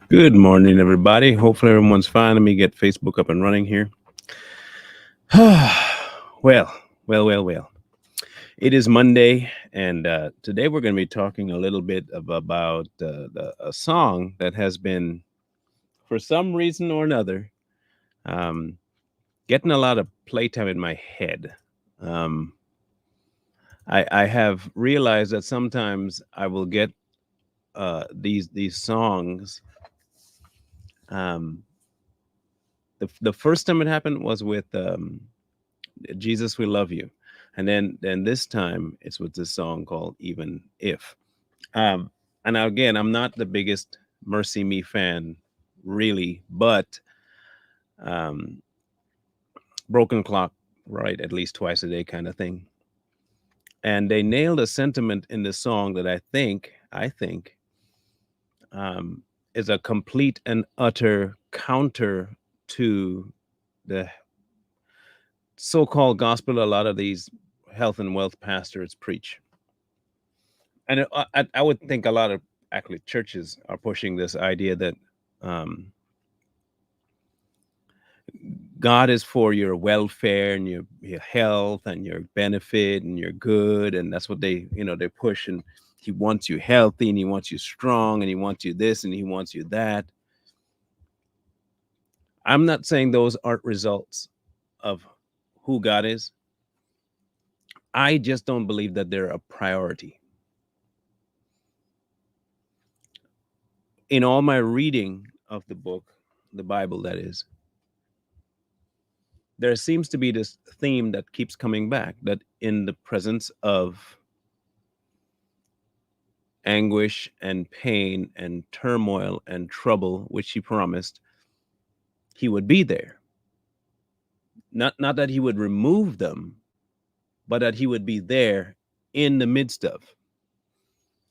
Good morning, everybody. Hopefully, everyone's fine. Let me get Facebook up and running here. well, well. It is Monday, and today we're going to be talking a little bit about a song that has been, for some reason or another, um, getting a lot of playtime in my head. Um, I have realized that sometimes I will get these songs. Um, the first time it happened was with Jesus We Love You. And then this time it's with this song called Even If. Um and now again, I'm not the biggest Mercy Me fan really, but um broken clock, right, at least twice a day kind of thing. And they nailed a sentiment in the song that I think um is a complete and utter counter to the so-called gospel a lot of these health and wealth pastors preach. And I would think a lot of actually churches are pushing this idea that um, God is for your welfare and your health and your benefit and your good, and that's what they push. And He wants you healthy, and He wants you strong, and He wants you this, and He wants you that. I'm not saying those aren't results of who God is. I just don't believe that they're a priority. In all my reading of the book, the Bible, that is, there seems to be this theme that keeps coming back, that in the presence of anguish and pain and turmoil and trouble, which He promised, He would be there. Not that He would remove them, but that He would be there in the midst of.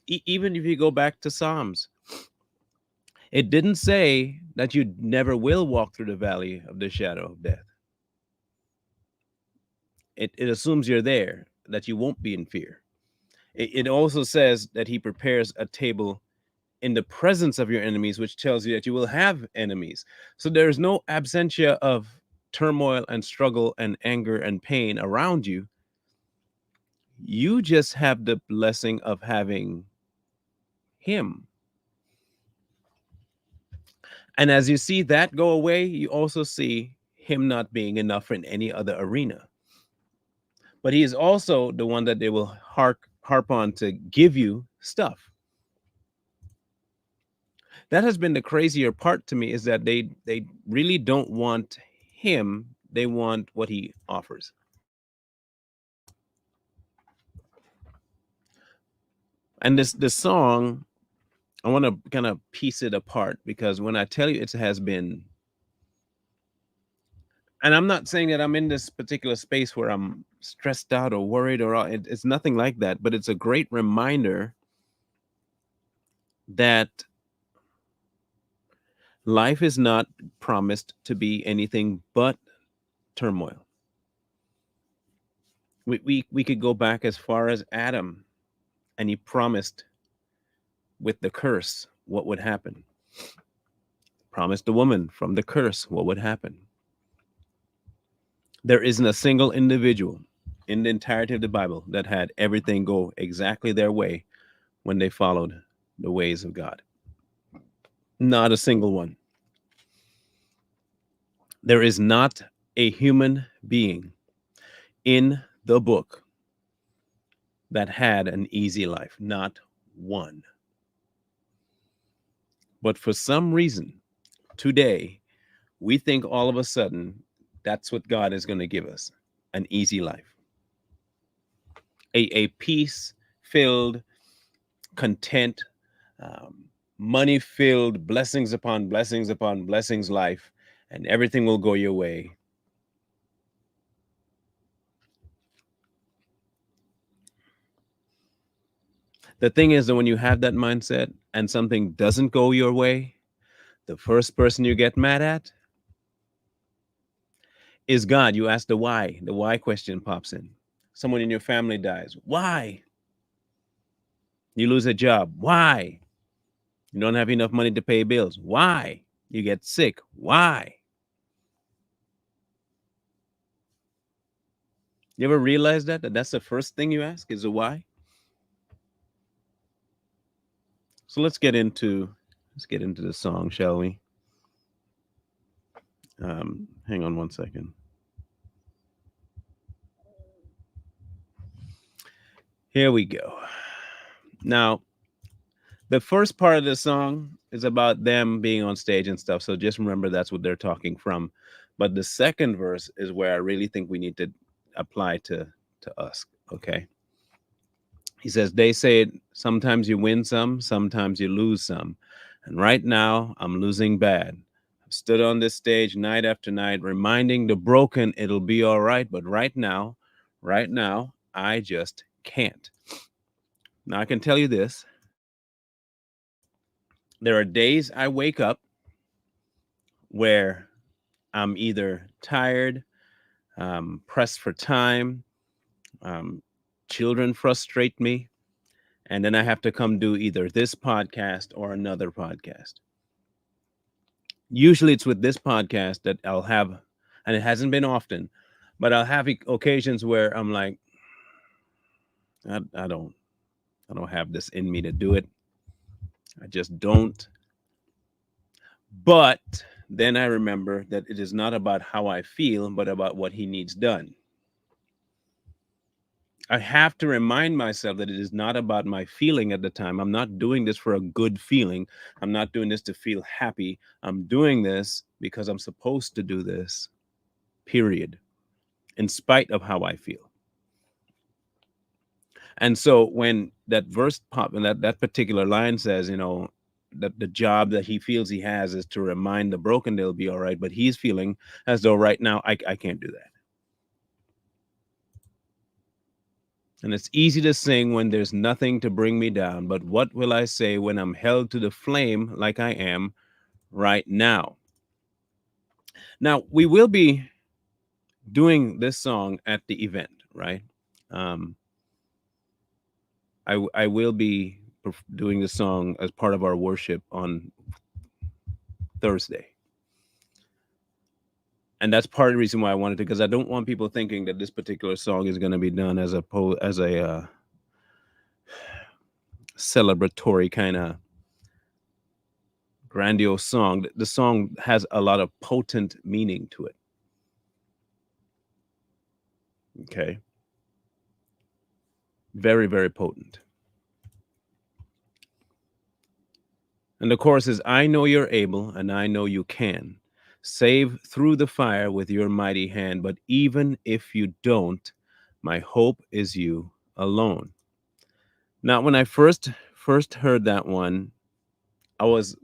Even if you go back to Psalms, it didn't say that you never will walk through the valley of the shadow of death. It assumes you're there, that you won't be in fear. It also says that He prepares a table in the presence of your enemies, which tells you that you will have enemies. So there's no absentia of turmoil and struggle and anger and pain around you. You just have the blessing of having Him. And as you see that go away, you also see Him not being enough in any other arena. But He is also the one that they will harp on to give you stuff. That has been the crazier part to me, is that they really don't want Him, they want what He offers. And this song, I want to kind of piece it apart, because when I tell you it has been, and I'm not saying that I'm in this particular space where I'm stressed out or worried it's nothing like that, but it's a great reminder that life is not promised to be anything but turmoil. We could go back as far as Adam, and he promised with the curse what would happen. Promised the woman from the curse what would happen. There isn't a single individual in the entirety of the Bible that had everything go exactly their way when they followed the ways of God. Not a single one. There is not a human being in the book that had an easy life. Not one. But for some reason, today, we think all of a sudden that's what God is going to give us, an easy life. A peace filled, content, um, money filled, blessings upon blessings life, and everything will go your way. The thing is that when you have that mindset and something doesn't go your way, the first person you get mad at is God. You ask the why. The why question pops in. Someone in your family dies. Why? You lose a job. Why? You don't have enough money to pay bills. Why? You get sick. Why? You ever realize that that's the first thing you ask is a why? So let's get into the song, shall we? Hang on one second. Here we go. Now, the first part of the song is about them being on stage and stuff. So just remember that's what they're talking from. But the second verse is where I really think we need to apply to us. Okay. He says, they say sometimes you win some, sometimes you lose some. And right now I'm losing bad. I've stood on this stage night after night, reminding the broken it'll be all right. But right now, I just can't. Now I can tell you this. There are days I wake up where I'm either tired, pressed for time, um, children frustrate me, and then I have to come do either this podcast or another podcast. Usually it's with this podcast that I'll have, and it hasn't been often, but I'll have occasions where I'm like, I don't have this in me to do it. I just don't. But then I remember that it is not about how I feel, but about what he needs done. I have to remind myself that it is not about my feeling at the time. I'm not doing this for a good feeling. I'm not doing this to feel happy. I'm doing this because I'm supposed to do this, period, in spite of how I feel. And so when that verse pop and that particular line says, that the job that he feels he has is to remind the broken they'll be all right, but he's feeling as though right now I can't do that. And it's easy to sing when there's nothing to bring me down, but what will I say when I'm held to the flame like I am right now? Now, we will be doing this song at the event, right? Um, I will be doing the song as part of our worship on Thursday. And that's part of the reason why I wanted to, because I don't want people thinking that this particular song is going to be done as a celebratory kind of grandiose song. The song has a lot of potent meaning to it. Okay. Very, very potent. And the chorus is, I know you're able and I know you can save through the fire with your mighty hand. But even if you don't, my hope is you alone. Now, when I first heard that one, I was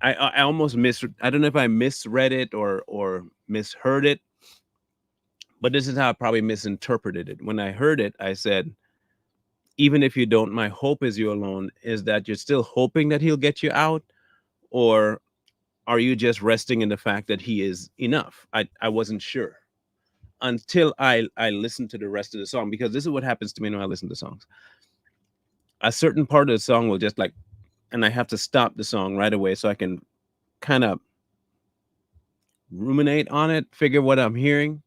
I almost I don't know if I misread it or misheard it, but this is how I probably misinterpreted it. When I heard it, I said, even if you don't, my hope is you alone. Is that you're still hoping that he'll get you out? Or are you just resting in the fact that he is enough? I wasn't sure until I listened to the rest of the song, because this is what happens to me when I listen to songs. A certain part of the song will just like, and I have to stop the song right away so I can kind of ruminate on it, figure what I'm hearing.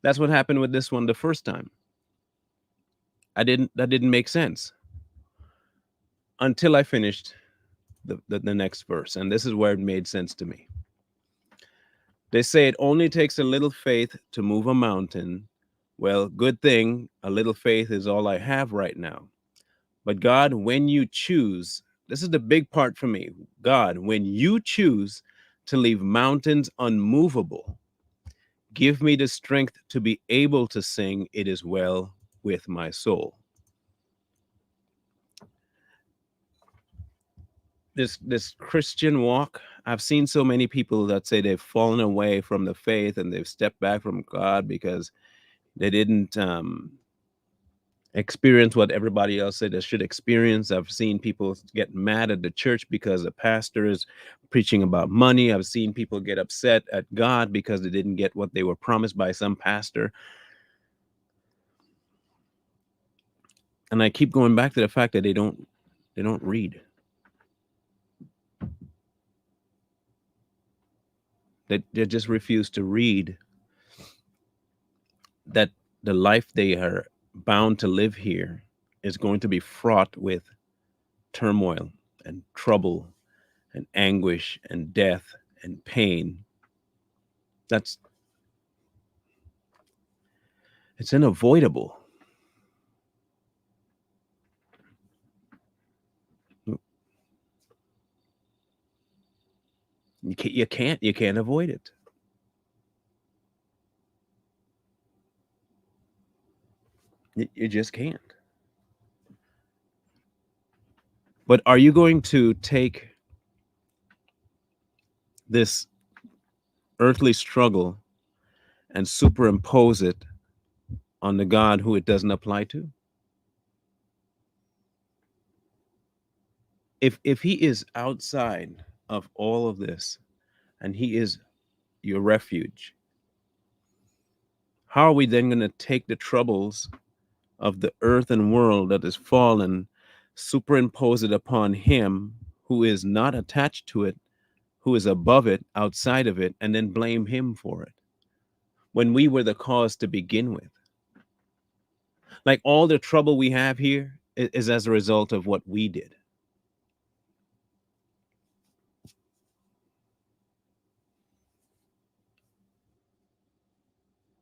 That's what happened with this one the first time. That didn't make sense until I finished the next verse. And this is where it made sense to me. They say it only takes a little faith to move a mountain. Well, good thing a little faith is all I have right now. But God, when you choose, this is the big part for me. God, when you choose to leave mountains unmovable, give me the strength to be able to sing, it is well with my soul. This Christian walk, I've seen so many people that say they've fallen away from the faith and they've stepped back from God because they didn't experience what everybody else said they should experience. I've seen people get mad at the church because the pastor is preaching about money. I've seen people get upset at God because they didn't get what they were promised by some pastor. And I keep going back to the fact that they don't read. They just refuse to read that the life they are bound to live here is going to be fraught with turmoil and trouble and anguish and death and pain. That's it's unavoidable. You can't avoid it. You just can't. But are you going to take this earthly struggle and superimpose it on the God who it doesn't apply to? If he is outside of all of this and he is your refuge, how are we then going to take the troubles of the earth and world that is fallen, superimpose it upon him who is not attached to it, who is above it, outside of it, and then blame him for it when we were the cause to begin with? Like all the trouble we have here is as a result of what we did.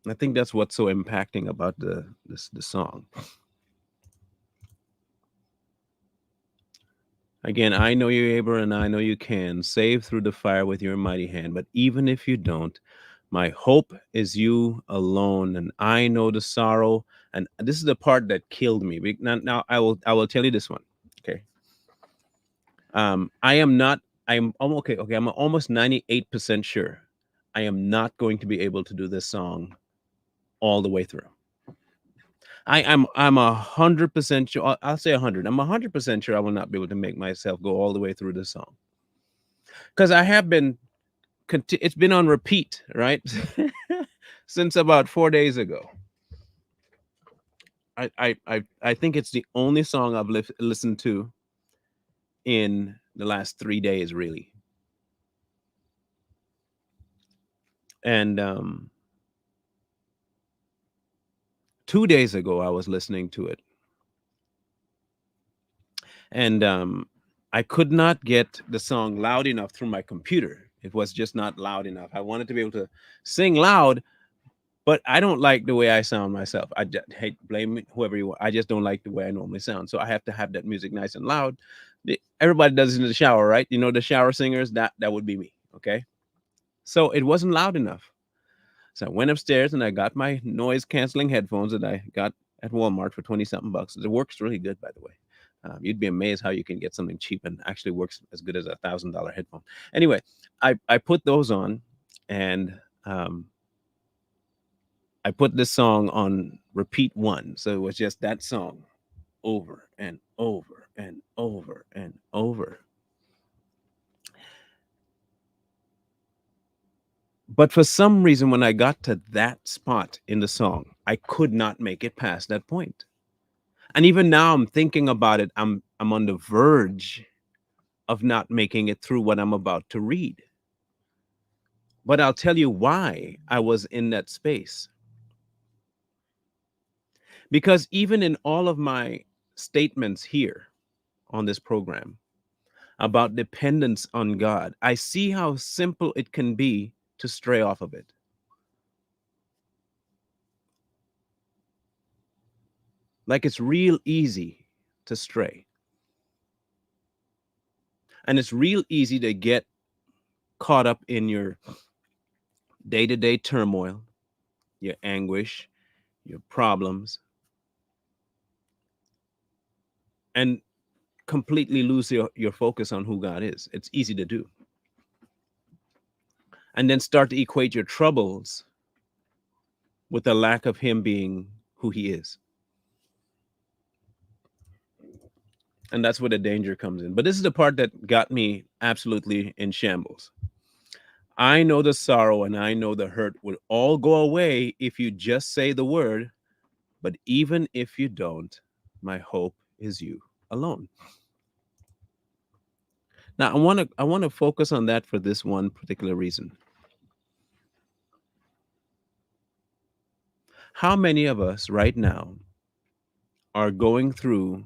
I think that's what's so impacting about the song. Again, I know you're able and I know you can save through the fire with your mighty hand. But even if you don't, my hope is you alone. And I know the sorrow. And this is the part that killed me. Now I will tell you this one. Okay. I am not. I'm okay. Okay. I'm almost 98% sure I am not going to be able to do this song all the way through. I'm 100% sure. I'll say 100. I'm 100% sure I will not be able to make myself go all the way through this song because I have been. It's been on repeat, right, since about 4 days ago. I think it's the only song I've listened to in the last 3 days, really. And 2 days ago, I was listening to it, and I could not get the song loud enough through my computer. It was just not loud enough. I wanted to be able to sing loud, but I don't like the way I sound myself. I just hate blame whoever you want. I just don't like the way I normally sound. So I have to have that music nice and loud. Everybody does it in the shower, right? You know, the shower singers, that would be me. Okay. So it wasn't loud enough. So I went upstairs and I got my noise canceling headphones that I got at Walmart for 20 something bucks. It works really good, by the way. You'd be amazed how you can get something cheap and actually works as good as $1,000 headphone. Anyway, I put those on, and I put this song on repeat one. So it was just that song over and over and over and over. But for some reason, when I got to that spot in the song, I could not make it past that point. And even now I'm thinking about it, I'm on the verge of not making it through what I'm about to read. But I'll tell you why I was in that space. Because even in all of my statements here on this program about dependence on God, I see how simple it can be to stray off of it. Like it's real easy to stray. And it's real easy to get caught up in your day to day turmoil, your anguish, your problems, and completely lose your focus on who God is. It's easy to do. And then start to equate your troubles with the lack of Him being who He is. And that's where the danger comes in. But this is the part that got me absolutely in shambles. I know the sorrow and I know the hurt will all go away if you just say the word. But even if you don't, My hope is you alone. Now I want to focus on that for this one particular reason. How many of us right now are going through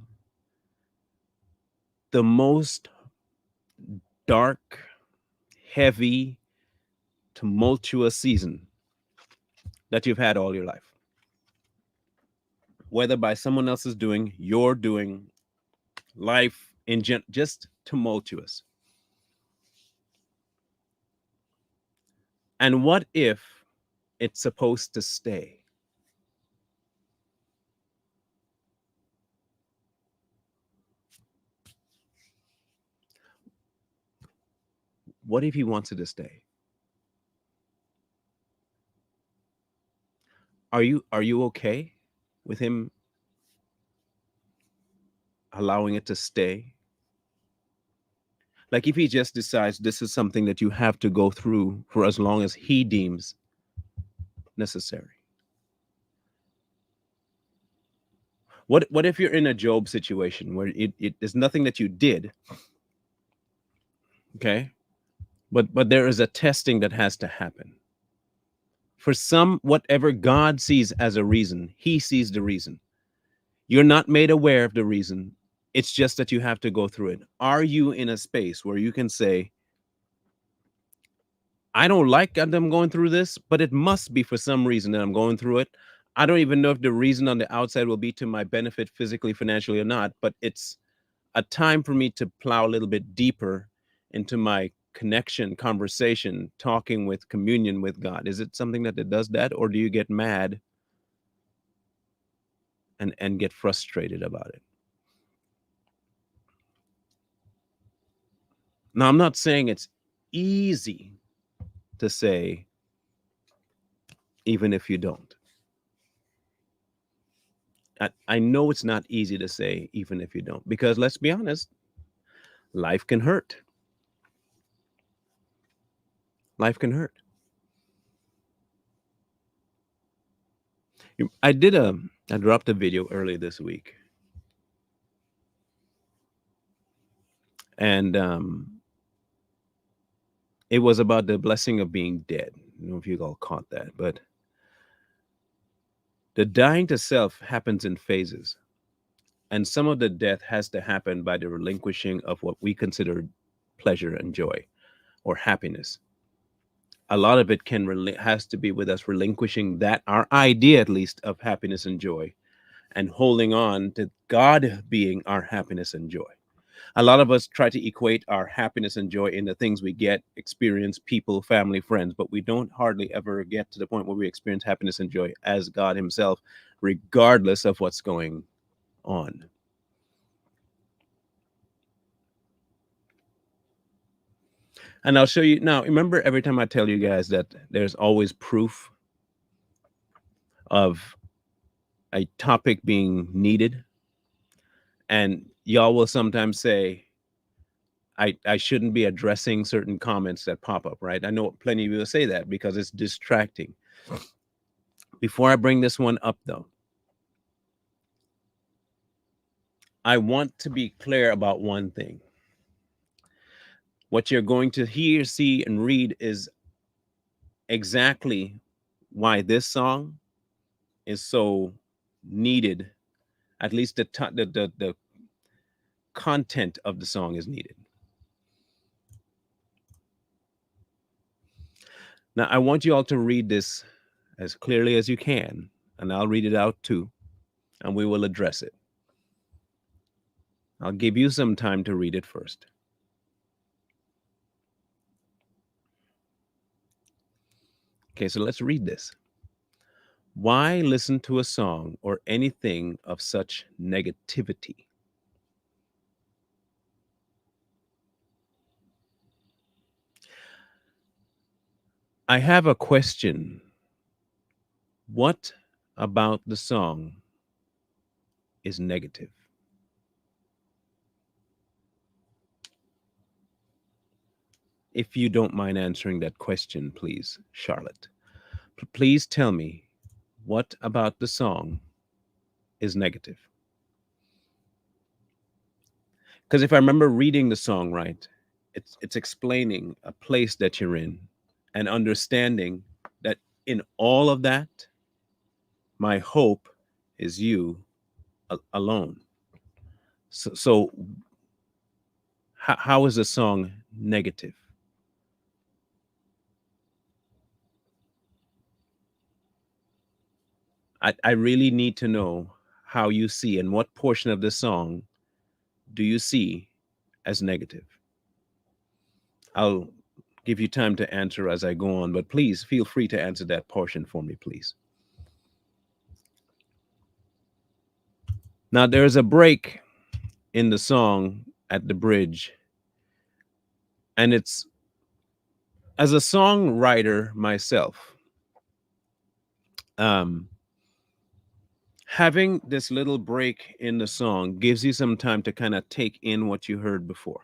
the most dark, heavy, tumultuous season that you've had all your life? Whether by someone else's doing, your doing, life just tumultuous. And what if it's supposed to stay? What if he wants it to stay? Are you okay with him allowing it to stay? Like if he just decides this is something that you have to go through for as long as he deems necessary. What if you're in a Job situation where it is nothing that you did, okay? But there is a testing that has to happen. For some, whatever God sees as a reason, he sees the reason. You're not made aware of the reason. It's just that you have to go through it. Are you in a space where you can say, I don't like that I'm going through this, but it must be for some reason that I'm going through it. I don't even know if the reason on the outside will be to my benefit physically, financially, or not, but it's a time for me to plow a little bit deeper into my connection, conversation, talking with communion with God. Is it something that it does that, or do you get mad and get frustrated about it? Now, I'm not saying it's easy to say, even if you don't. I know it's not easy to say, even if you don't, because let's be honest, life can hurt. Life can hurt. I dropped a video early this week, and it was about the blessing of being dead. I don't know if you all caught that, but the dying to self happens in phases. And some of the death has to happen by the relinquishing of what we consider pleasure and joy or happiness. A lot of it has to be with us relinquishing that, our idea at least, of happiness and joy, and holding on to God being our happiness and joy. A lot of us try to equate our happiness and joy in the things we get, experience, people, family, friends, but we don't hardly ever get to the point where we experience happiness and joy as God Himself, regardless of what's going on. And I'll show you now. Remember, every time I tell you guys that there's always proof of a topic being needed, and y'all will sometimes say, I shouldn't be addressing certain comments that pop up, right? I know plenty of you will say that because it's distracting. Before I bring this one up, though, I want to be clear about one thing. What you're going to hear, see, and read is exactly why this song is so needed. At least the content of the song is needed. Now, I want you all to read this as clearly as you can, and I'll read it out too, and we will address it. I'll give you some time to read it first. Okay, so let's read this. Why listen to a song or anything of such negativity? I have a question. What about the song is negative? If you don't mind answering that question, please, Charlotte. Please tell me what about the song is negative? Because if I remember reading the song right, it's explaining a place that you're in and understanding that in all of that, my hope is you alone. So how is the song negative? I really need to know how you see and what portion of the song do you see as negative. I'll give you time to answer as I go on, but please feel free to answer that portion for me, please. Now, there's a break in the song at the bridge, and it's as a songwriter myself, um, having this little break in the song gives you some time to kind of take in what you heard before.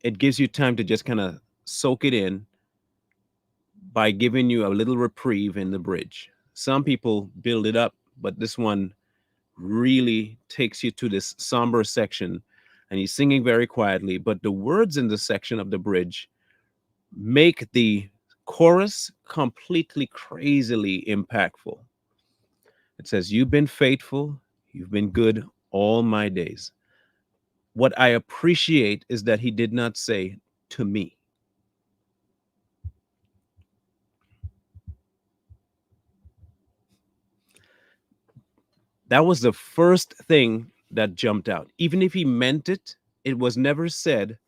It gives you time to just kind of soak it in by giving you a little reprieve in the bridge. Some people build it up, but this one really takes you to this somber section and he's singing very quietly, but the words in the section of the bridge make the chorus completely crazily impactful. It says, "You've been faithful, you've been good all my days." What I appreciate is that he did not say to me. That was the first thing that jumped out. Even if he meant it, it was never said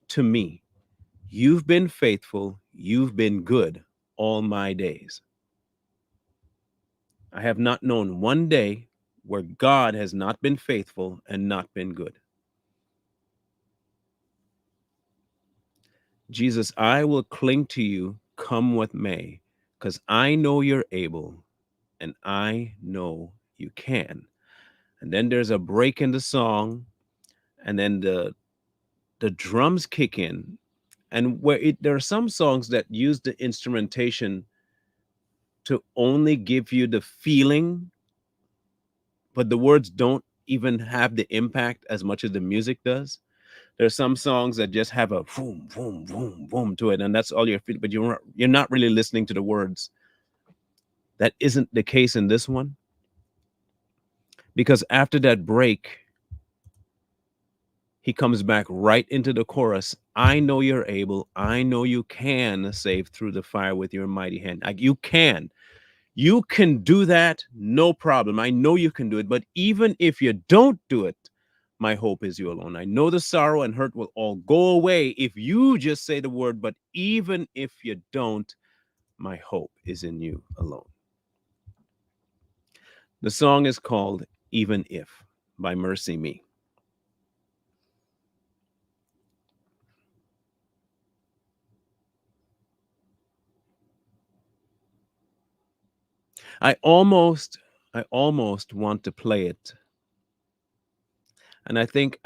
to me. You've been faithful, you've been good all my days. I have not known one day where God has not been faithful and not been good. Jesus, I will cling to you, come what may, because I know you're able and I know you can. And then there's a break in the song, and then the drums kick in. And there are some songs that use the instrumentation to only give you the feeling, but the words don't even have the impact as much as the music does. There's some songs that just have a boom, boom, boom, boom to it, and that's all you're feeling, but you're not really listening to the words. That isn't the case in this one, because after that break, he comes back right into the chorus. I know you're able. I know you can save through the fire with your mighty hand. Like you can. You can do that, no problem. I know you can do it. But even if you don't do it, my hope is you alone. I know the sorrow and hurt will all go away if you just say the word. But even if you don't, my hope is in you alone. The song is called Even If by Mercy Me. I almost I almost want to play it, and I think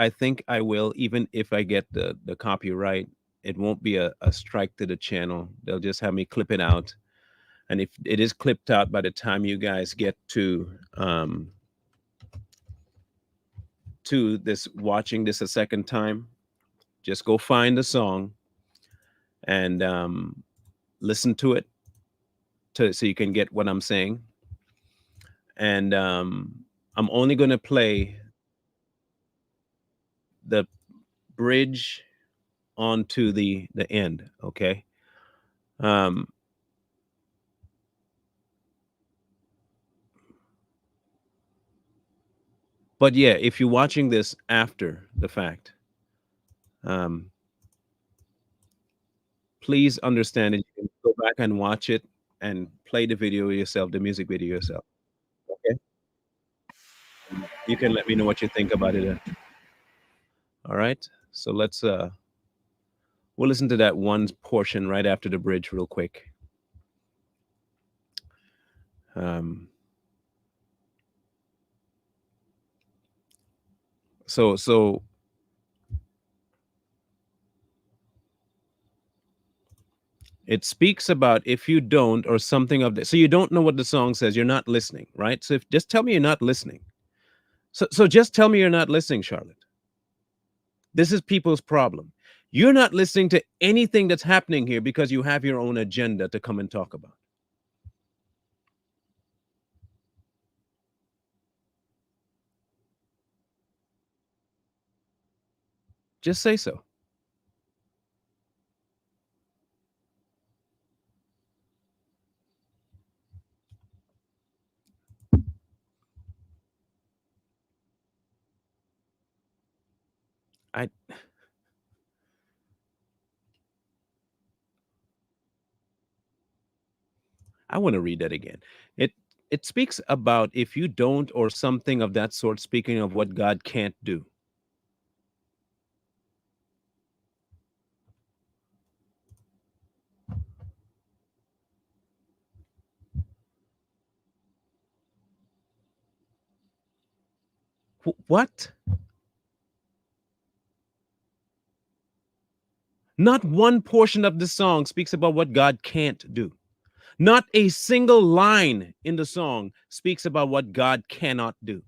I will, even if I get the copyright. It won't be a strike to the channel. They'll just have me clip it out. And if it is clipped out by the time you guys get to this watching this a second time, just go find the song and listen to it so you can get what I'm saying. And I'm only going to play the bridge onto the end, okay? Um, but yeah, if you're watching this after the fact, um, please understand that you can go back and watch it and play the video yourself, the music video yourself. Okay, you can let me know what you think about it. All right, so we'll listen to that one portion right after the bridge, real quick. Um, so it speaks about if you don't or something of this. So you don't know what the song says, you're not listening, right? So if just tell me you're not listening. So just tell me you're not listening, Charlotte. This is people's problem. You're not listening to anything that's happening here because you have your own agenda to come and talk about. Just say so. I I want to read that again. It it speaks about if you don't or something of that sort, speaking of what God can't do. What? Not one portion of the song speaks about what God can't do. Not a single line in the song speaks about what God cannot do.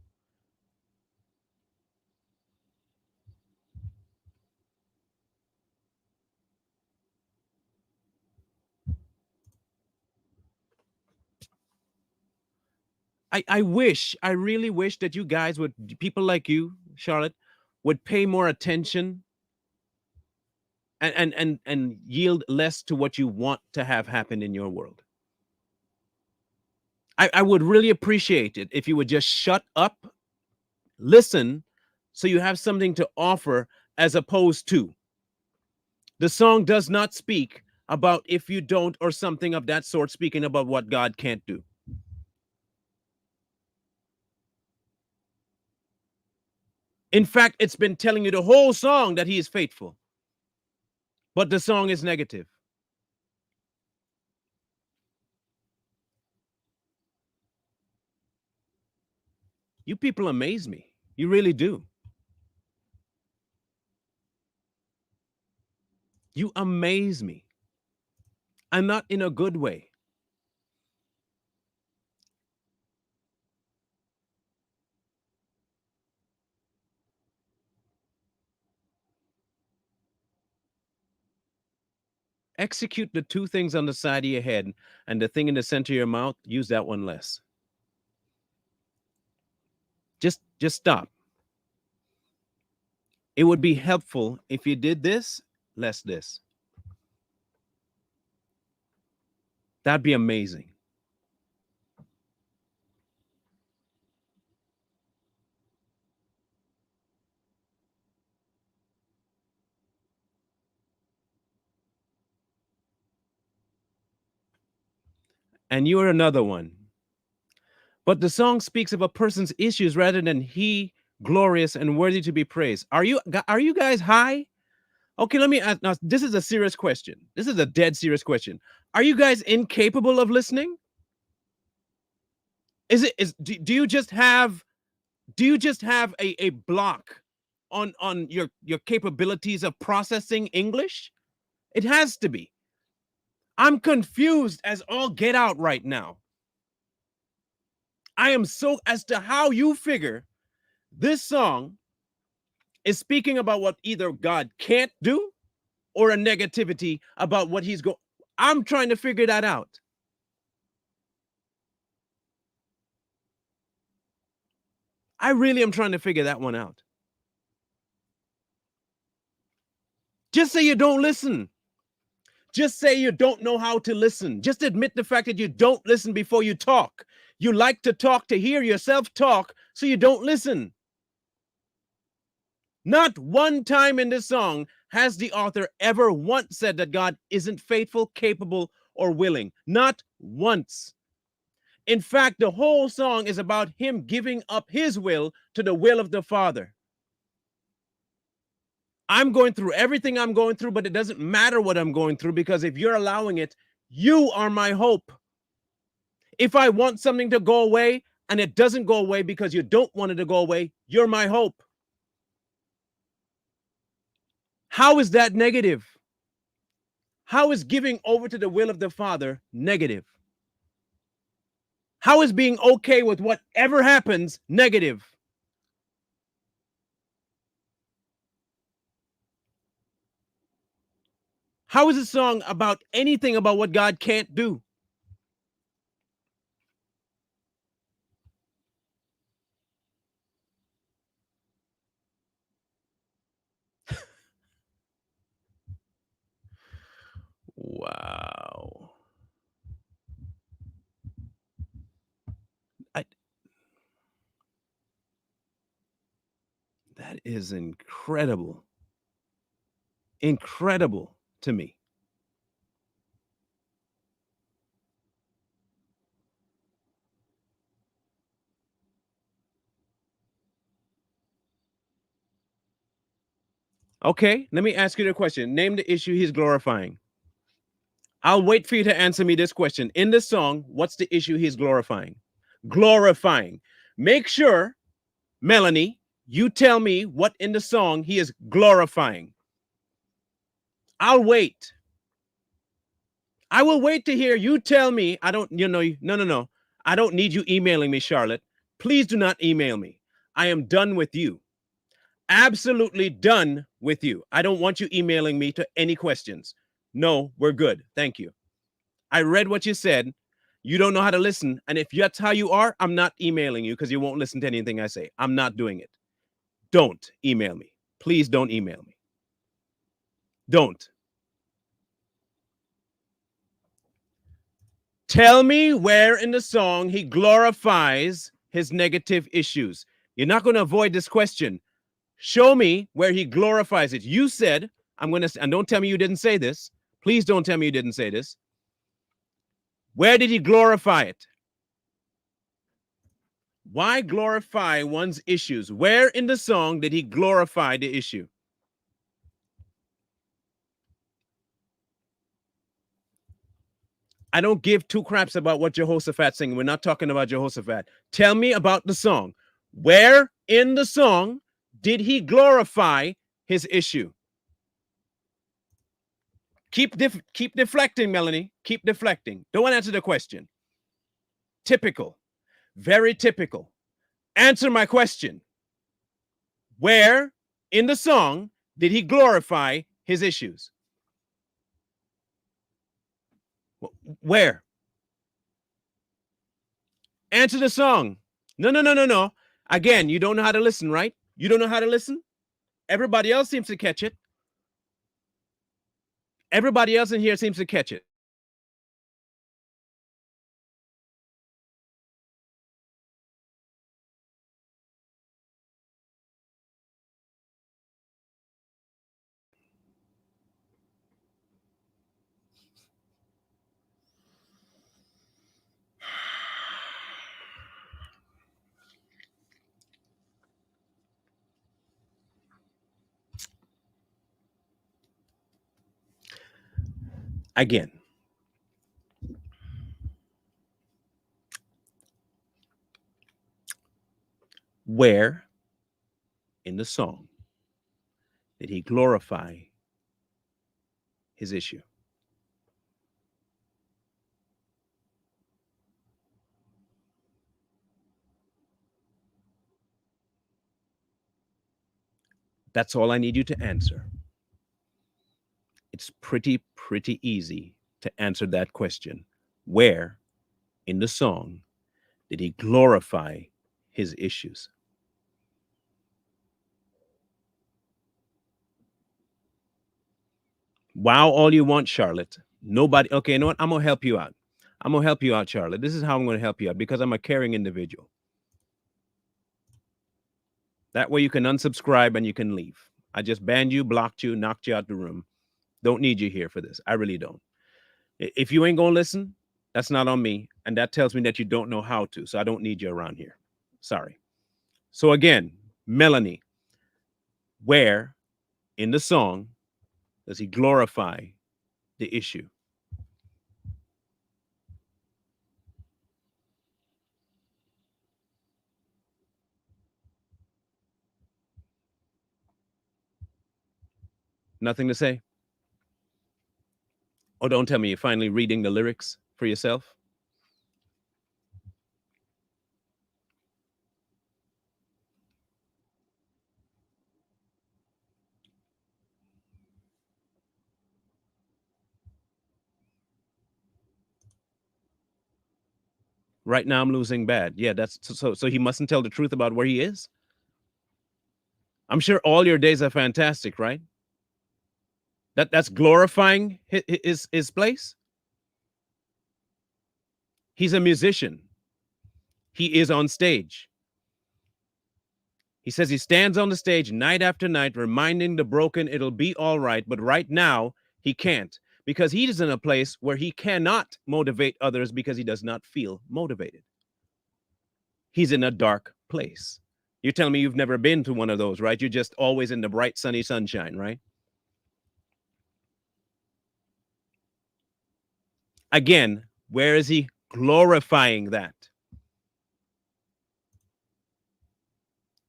I wish, I really wish that you guys would, people like you, Charlotte, would pay more attention and yield less to what you want to have happen in your world. I would really appreciate it if you would just shut up, listen, so you have something to offer, as opposed to the song does not speak about if you don't or something of that sort, speaking about what God can't do. In fact, it's been telling you the whole song that he is faithful, but the song is negative. You people amaze me. You really do. You amaze me. And not in a good way. Execute the two things on the side of your head, and the thing in the center of your mouth, use that one less. Just stop. It would be helpful if you did this, less this. That'd be amazing. And you're another one. But the song speaks of a person's issues rather than he glorious and worthy to be praised. Are you guys high? Okay, let me ask now. This is a serious question. This is a dead serious question. Are you guys incapable of listening? Do you just have, a block on your capabilities of processing English? It has to be. I'm confused as all get out right now. I am so as to how you figure this song is speaking about what either God can't do or a negativity about what he's going. I'm trying to figure that out. I really am trying to figure that one out. Just say you don't listen. Just say you don't know how to listen. Just admit the fact that you don't listen before you talk. You like to talk to hear yourself talk, so you don't listen. Not one time in this song has the author ever once said that God isn't faithful, capable, or willing. Not once. In fact, the whole song is about him giving up his will to the will of the Father. I'm going through everything I'm going through, but it doesn't matter what I'm going through, because if you're allowing it, you are my hope. If I want something to go away and it doesn't go away because you don't want it to go away, you're my hope. How is that negative? How is giving over to the will of the Father negative? How is being okay with whatever happens negative? How is a song about anything about what God can't do? Wow. I, that is incredible. Incredible to me. Okay, let me ask you the question. Name the issue he's glorifying. I'll wait for you to answer me this question. In the song, what's the issue he's glorifying? Glorifying. Make sure, Melanie, you tell me what in the song he is glorifying. I'll wait. I will wait to hear you tell me. I don't, no, no, no. I don't need you emailing me, Charlotte. Please do not email me. I am done with you. Absolutely done with you. I don't want you emailing me to any questions. No, we're good. Thank you. I read what you said. You don't know how to listen. And if that's how you are, I'm not emailing you because you won't listen to anything I say. I'm not doing it. Don't email me. Please don't email me. Don't. Tell me where in the song he glorifies his negative issues. You're not going to avoid this question. Show me where he glorifies it. You said, I'm going to, and don't tell me you didn't say this. Please don't tell me you didn't say this. Where did he glorify it? Why glorify one's issues? Where in the song did he glorify the issue? I don't give two craps about what Jehoshaphat's singing. We're not talking about Jehoshaphat. Tell me about the song. Where in the song did he glorify his issue? Keep deflecting, Melanie. Keep deflecting. Don't answer the question. Typical. Very typical. Answer my question. Where in the song did he glorify his issues? Where? Answer the song. No, no, no, no, no. Again, you don't know how to listen, right? You don't know how to listen? Everybody else seems to catch it. Everybody else in here seems to catch it. Again, where in the song did he glorify his issue? That's all I need you to answer. It's pretty easy to answer that question. Where in the song did he glorify his issues? Wow, all you want, Charlotte. Nobody. Okay, you know what? I'm going to help you out. I'm going to help you out, Charlotte. This is how I'm going to help you out because I'm a caring individual. That way you can unsubscribe and you can leave. I just banned you, blocked you, knocked you out the room. Don't need you here for this. I really don't. If you ain't going to listen, that's not on me. And that tells me that you don't know how to. So I don't need you around here. Sorry. So again, Melanie, where in the song does he glorify the issue? Nothing to say? Oh, don't tell me you're finally reading the lyrics for yourself. Right now I'm losing bad. Yeah, that's so he mustn't tell the truth about where he is. I'm sure all your days are fantastic, right? That's glorifying his place. He's a musician. He is on stage. He says he stands on the stage night after night, reminding the broken it'll be all right. But right now, he can't because he is in a place where he cannot motivate others because he does not feel motivated. He's in a dark place. You're telling me you've never been to one of those, right? You're just always in the bright, sunny sunshine, right? Again, where is he glorifying that?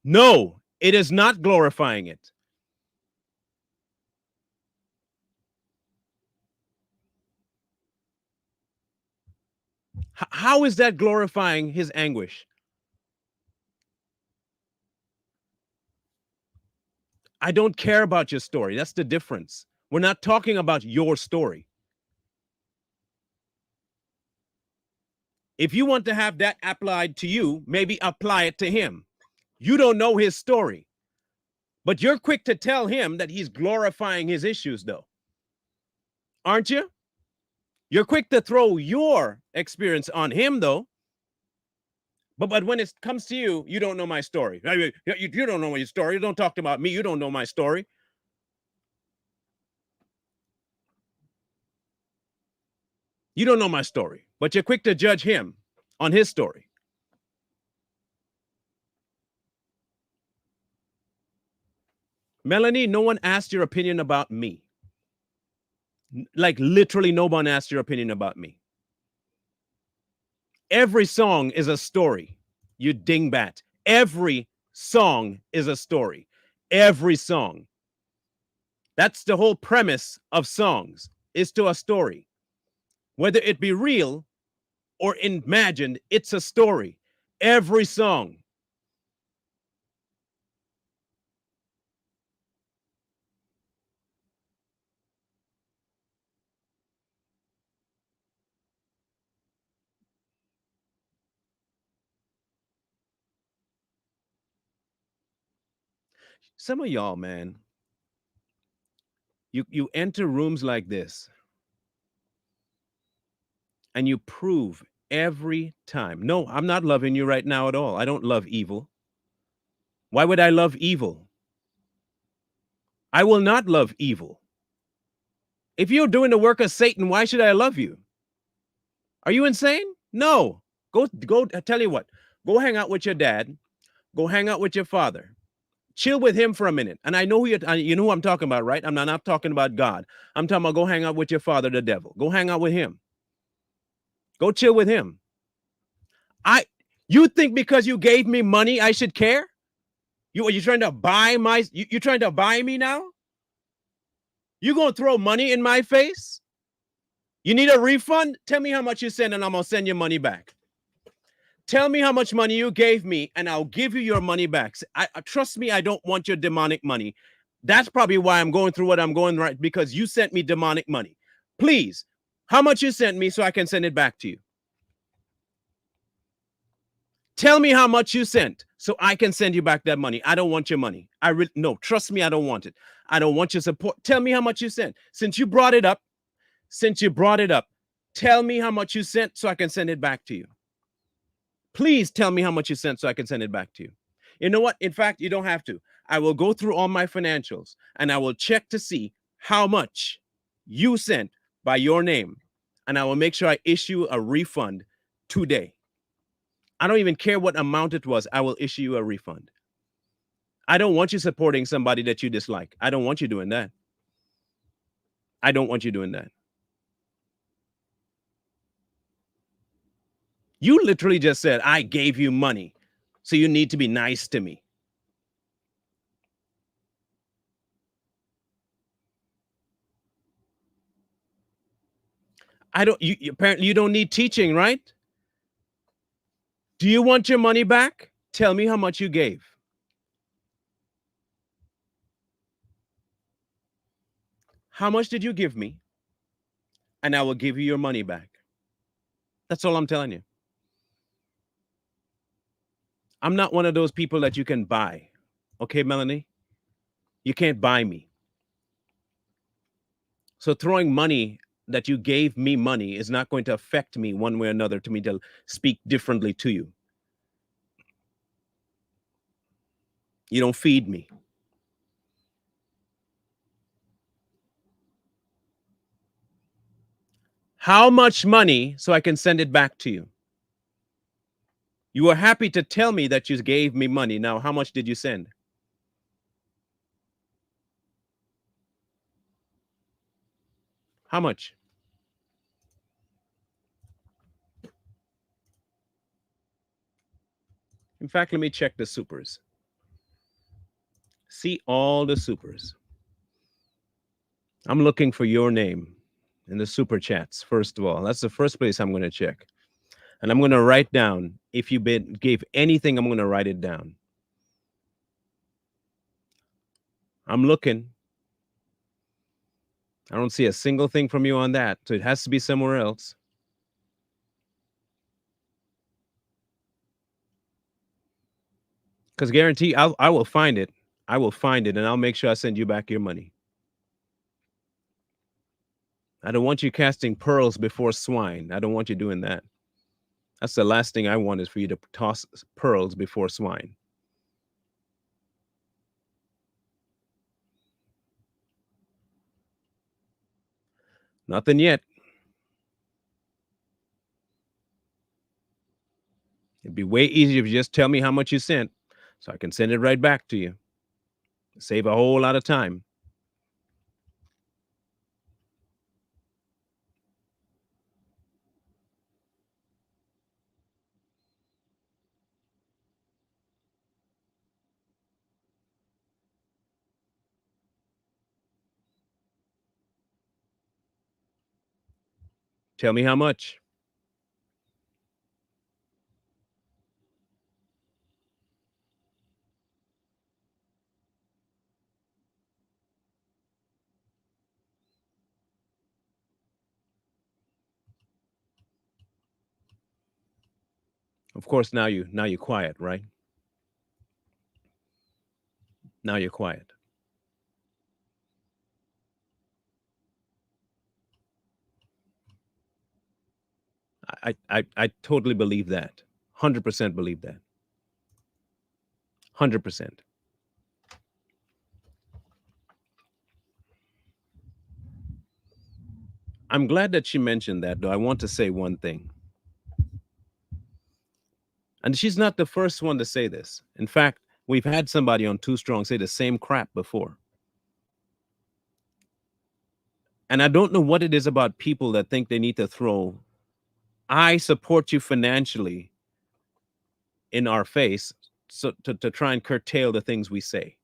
No, it is not glorifying it. How is that glorifying his anguish? I don't care about your story. That's the difference. We're not talking about your story. If you want to have that applied to you, maybe apply it to him. You don't know his story, but you're quick to tell him that he's glorifying his issues, though. Aren't you? You're quick to throw your experience on him, though. But when it comes to you, you don't know my story. You don't know my story. You don't talk about me. You don't know my story. You don't know my story, but you're quick to judge him on his story. Melanie, no one asked your opinion about me. Like literally no one asked your opinion about me. Every song is a story, you dingbat. Every song is a story. Every song. That's the whole premise of songs, is to a story. Whether it be real or imagined, it's a story. Every song. Some of y'all, man, you enter rooms like this and you prove every time. No, I'm not loving you right now at all. I don't love evil. Why would I love evil? I will not love evil. If you're doing the work of Satan, why should I love you? Are you insane? No. Go, I tell you what, go hang out with your dad, go hang out with your father. Chill with him for a minute. And I know you know who I'm talking about, right? I'm not talking about God. I'm talking about go hang out with your father, the devil. Go hang out with him. Go chill with him. I You think because you gave me money I should care? You trying to buy you trying to buy me now? You gonna throw money in my face? You need a refund? Tell me how much you send and I'm gonna send your money back. Tell me how much money you gave me and I'll give you your money back. Trust me, I don't want your demonic money. That's probably why I'm going through what I'm going right, because you sent me demonic money. Please, how much you sent me so I can send it back to you? Tell me how much you sent so I can send you back that money. I don't want your money. No, trust me, I don't want it. I don't want your support. Tell me how much you sent. Since you brought it up, tell me how much you sent so I can send it back to you. Please tell me how much you sent so I can send it back to you. You know what? In fact, you don't have to. I will go through all my financials and I will check to see how much you sent by your name. And I will make sure I issue a refund today. I don't even care what amount it was. I will issue you a refund. I don't want you supporting somebody that you dislike. I don't want you doing that. I don't want you doing that. You literally just said, I gave you money, so you need to be nice to me. Apparently you don't need teaching, right? Do you want your money back? Tell me how much you gave. How much did you give me? And I will give you your money back. That's all I'm telling you. I'm not one of those people that you can buy. Okay, Melanie? You can't buy me. So throwing money that you gave me money is not going to affect me one way or another to me to speak differently to you. You don't feed me. How much money so I can send it back to you? You were happy to tell me that you gave me money. Now, how much did you send? How much? In fact, let me check the supers. See all the supers. I'm looking for your name in the super chats, first of all. That's the first place I'm going to check. And I'm going to write down if you gave anything, I'm going to write it down. I'm looking. I don't see a single thing from you on that. So it has to be somewhere else. Because guarantee I will find it. I will find it and I'll make sure I send you back your money. I don't want you casting pearls before swine. I don't want you doing that. That's the last thing I want is for you to toss pearls before swine. Nothing yet. It'd be way easier if you just tell me how much you sent so I can send it right back to you. Save a whole lot of time. Tell me how much. Of course, now you're quiet, right? Now you're quiet. I totally believe that. 100% believe that. 100%. I'm glad that she mentioned that, though. I want to say one thing. And she's not the first one to say this. In fact, we've had somebody on Too Strong say the same crap before. And I don't know what it is about people that think they need to throw, I support you financially in our face so to try and curtail the things we say.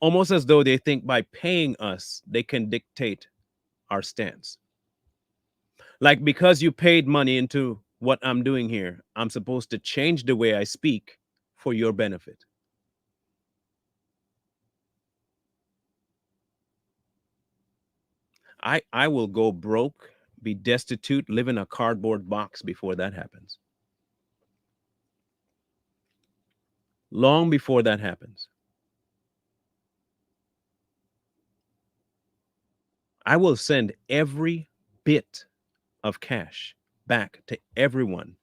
Almost as though they think by paying us, they can dictate our stance. Like because you paid money into what I'm doing here, I'm supposed to change the way I speak for your benefit. I will go broke, be destitute, live in a cardboard box before that happens. Long before that happens. I will send every bit of cash back to everyone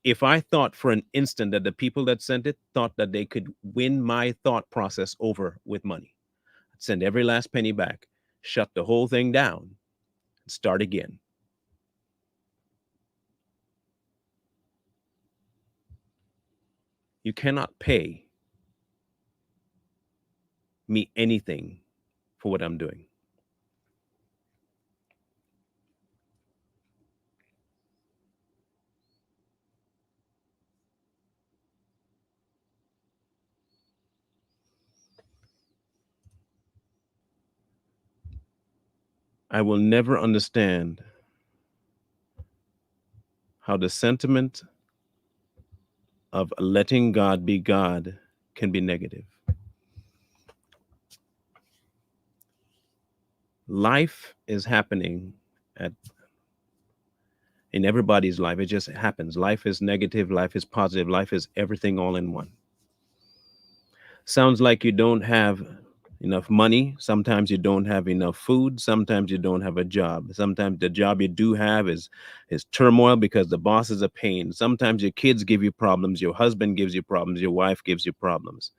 if I thought for an instant that the people that sent it thought that they could win my thought process over with money. I'd send every last penny back, shut the whole thing down, and start again. You cannot pay me anything for what I'm doing. I will never understand how the sentiment of letting God be God can be negative. Life is happening at in everybody's life. It just happens. Life is negative, life is positive, life is everything all in one. Sounds like you don't have enough money. Sometimes you don't have enough food. Sometimes you don't have a job. Sometimes the job you do have is turmoil because the boss is a pain. Sometimes your kids give you problems. Your husband gives you problems. Your wife gives you problems.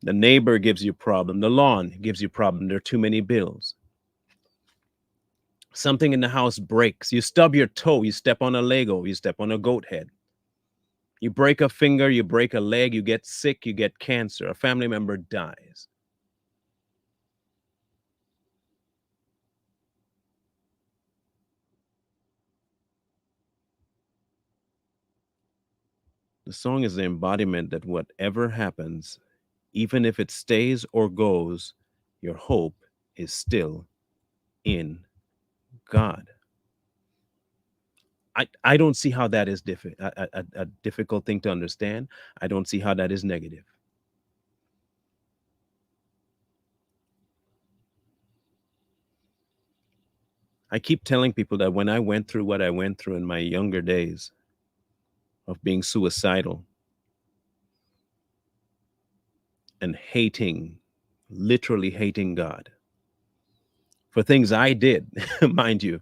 The neighbor gives you problem. The lawn gives you problem. There are too many bills. Something in the house breaks. You stub your toe. You step on a Lego. You step on a goat head. You break a finger. You break a leg. You get sick. You get cancer. A family member dies. The song is the embodiment that whatever happens, even if it stays or goes, your hope is still in God. I don't see how that is a difficult thing to understand. I don't see how that is negative. I keep telling people that when I went through what I went through in my younger days of being suicidal and hating, literally hating God for things I did, mind you,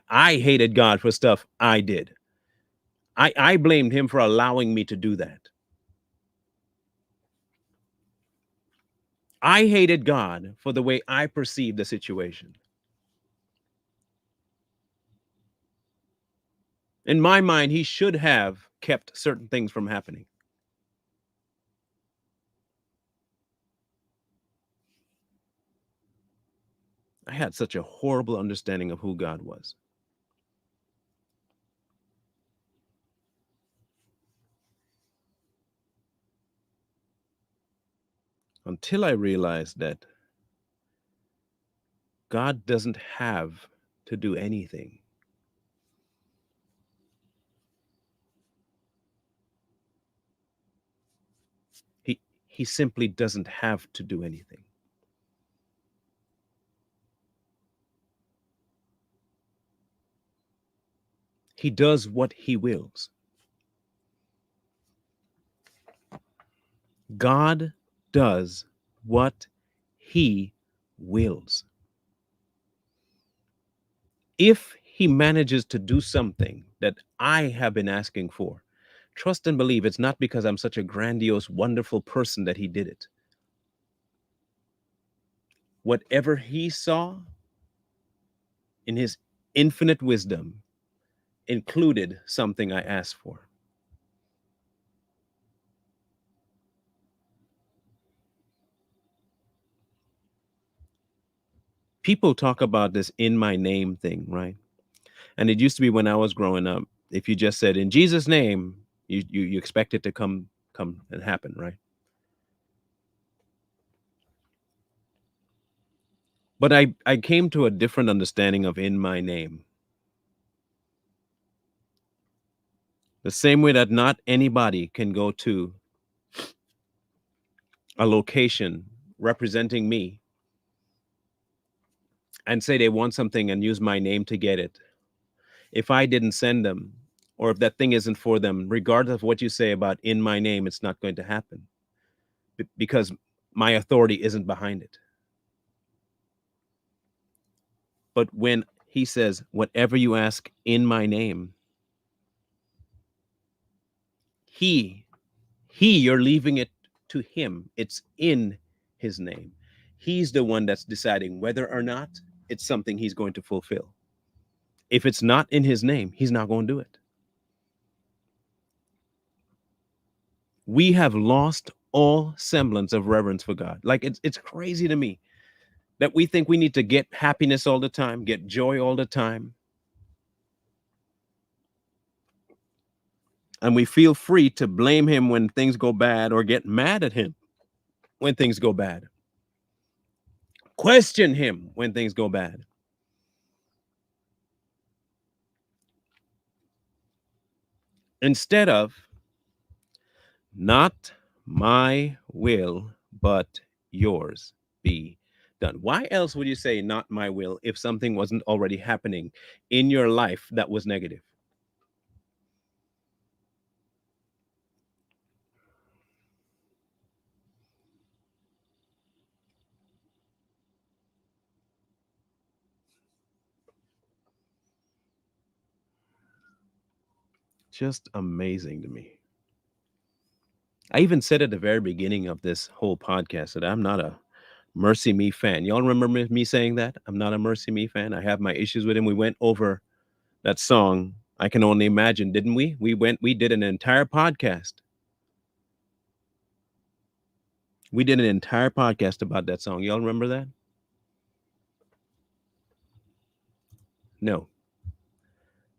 I hated God for stuff I did. I blamed him for allowing me to do that. I hated God for the way I perceived the situation. In my mind, he should have kept certain things from happening. I had such a horrible understanding of who God was until I realized that God doesn't have to do anything. He simply doesn't have to do anything. He does what he wills. God does what he wills. If he manages to do something that I have been asking for, trust and believe it's not because I'm such a grandiose, wonderful person that he did it. Whatever he saw in his infinite wisdom included something I asked for. People talk about this in my name thing, right? And it used to be when I was growing up, if you just said in Jesus' name, you expect it to come and happen, right? But I came to a different understanding of in my name. The same way that not anybody can go to a location representing me and say they want something and use my name to get it. If I didn't send them, or if that thing isn't for them, regardless of what you say about in my name, it's not going to happen because my authority isn't behind it. But when he says, whatever you ask in my name, he, you're leaving it to him. It's in his name. He's the one that's deciding whether or not it's something he's going to fulfill. If it's not in his name, he's not going to do it. We have lost all semblance of reverence for God. Like it's crazy to me that we think we need to get happiness all the time, get joy all the time, and we feel free to blame him when things go bad or get mad at him when things go bad. Question him when things go bad. Instead of not my will, but yours be done. Why else would you say not my will if something wasn't already happening in your life that was negative? Just amazing to me. I even said at the very beginning of this whole podcast that I'm not a Mercy Me fan. Y'all remember me saying that? I'm not a Mercy Me fan. I have my issues with him. We went over that song, I Can Only Imagine, didn't we? We did an entire podcast. We did an entire podcast about that song. Y'all remember that? No,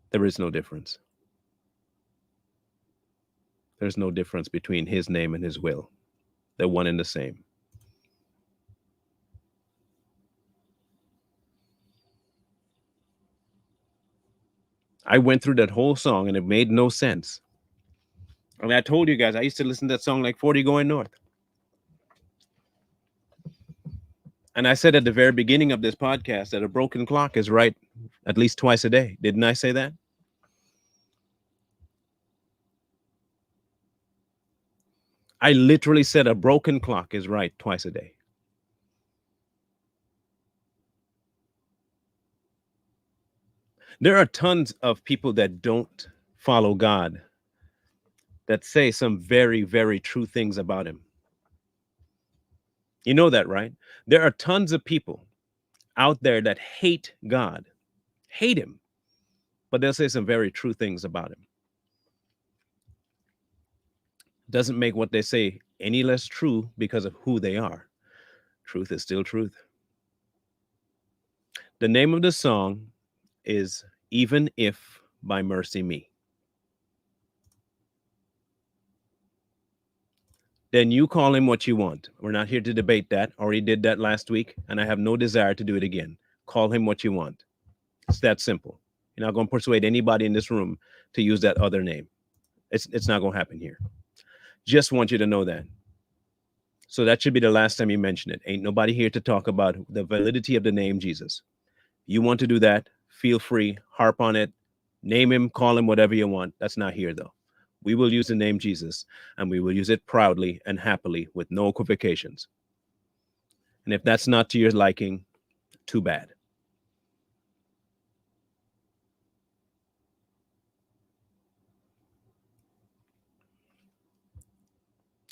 there is no difference. There's no difference between his name and his will. They're one and the same. I went through that whole song and it made no sense. I mean, I told you guys, I used to listen to that song like 40 going north. And I said at the very beginning of this podcast that a broken clock is right at least twice a day. Didn't I say that? I literally said a broken clock is right twice a day. There are tons of people that don't follow God that say some very, very true things about him. You know that, right? There are tons of people out there that hate him, but they'll say some very true things about him. Doesn't make what they say any less true because of who they are. Truth is still truth. The name of the song is Even If by Mercy Me. Then you call him what you want. We're not here to debate that. Already did that last week, and I have no desire to do it again. Call him what you want. It's that simple. You're not going to persuade anybody in this room to use that other name. It's not going to happen here. Just want you to know that. So that should be the last time you mention it. Ain't nobody here to talk about the validity of the name Jesus. You want to do that, feel free, harp on it, name him, call him whatever you want. That's not here though. We will use the name Jesus and we will use it proudly and happily with no equivocations. And if that's not to your liking, too bad.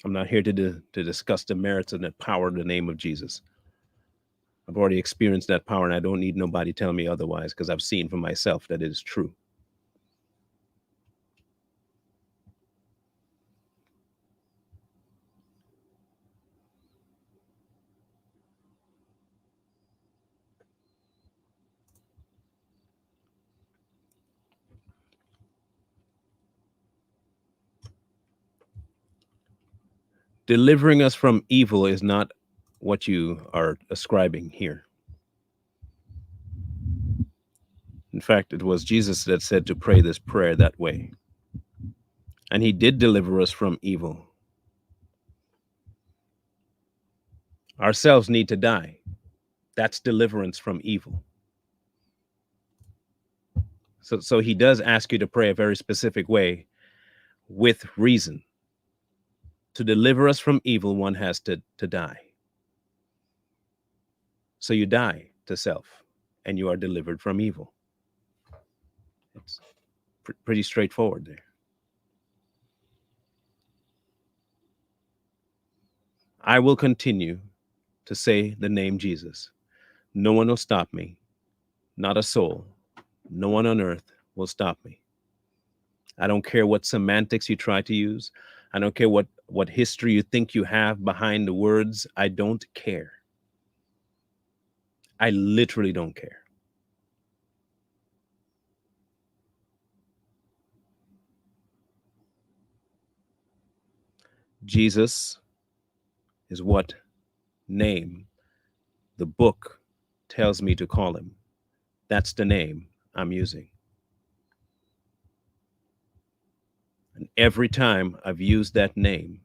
I'm not here to discuss the merits and the power of the name of Jesus. I've already experienced that power and I don't need nobody telling me otherwise because I've seen for myself that it is true. Delivering us from evil is not what you are ascribing here. In fact, it was Jesus that said to pray this prayer that way. And he did deliver us from evil. Ourselves need to die. That's deliverance from evil. So he does ask you to pray a very specific way with reason. To deliver us from evil, one has to die. So you die to self and you are delivered from evil. It's pretty straightforward there. I will continue to say the name Jesus. No one will stop me, not a soul. No one on earth will stop me. I don't care what semantics you try to use. I don't care what history you think you have behind the words. I don't care. I literally don't care. Jesus is what name the book tells me to call him. That's the name I'm using. And every time I've used that name,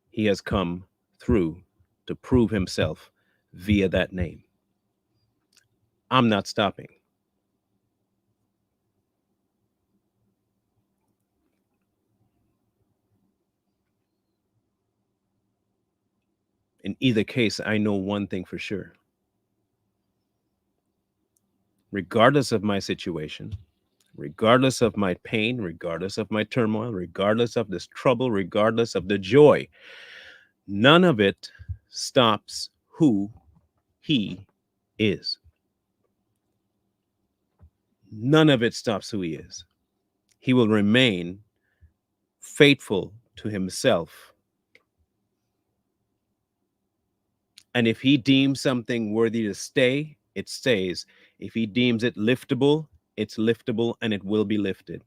he has come through to prove himself via that name. I'm not stopping. In either case, I know one thing for sure. Regardless of my situation, regardless of my pain, regardless of my turmoil, regardless of this trouble, regardless of the joy, none of it stops who he is. None of it stops who he is. He will remain faithful to himself. And if he deems something worthy to stay, it stays. If he deems it liftable, it's liftable and it will be lifted.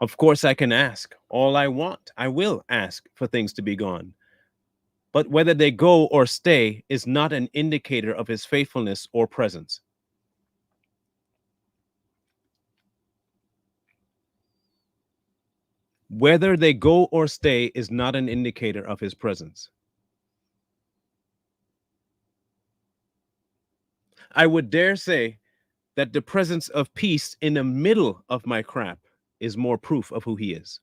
Of course, I can ask all I want. I will ask for things to be gone. But whether they go or stay is not an indicator of his faithfulness or presence. Whether they go or stay is not an indicator of his presence. I would dare say that the presence of peace in the middle of my crap is more proof of who he is.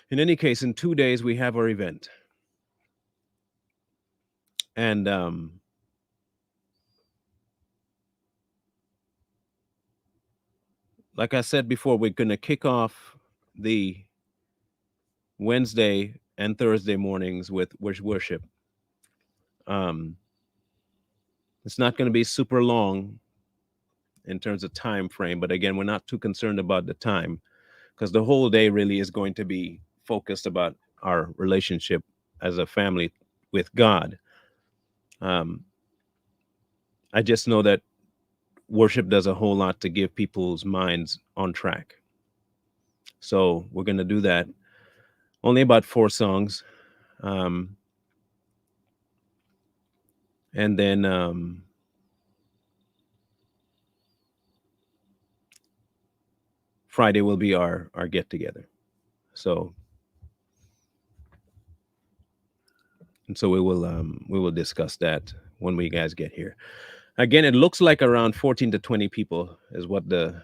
In any case, in 2 days, we have our event. And like I said before, we're going to kick off the Wednesday and Thursday mornings with worship. Um, it's not going to be super long in terms of time frame, but again, we're not too concerned about the time because the whole day really is going to be focused about our relationship as a family with God. Um, I just know that worship does a whole lot to give people's minds on track. So we're going to do that. Only about 4 songs. Um, and then Friday will be our get together. So so we will discuss that when we guys get here. Again, it looks like around 14 to 20 people is what the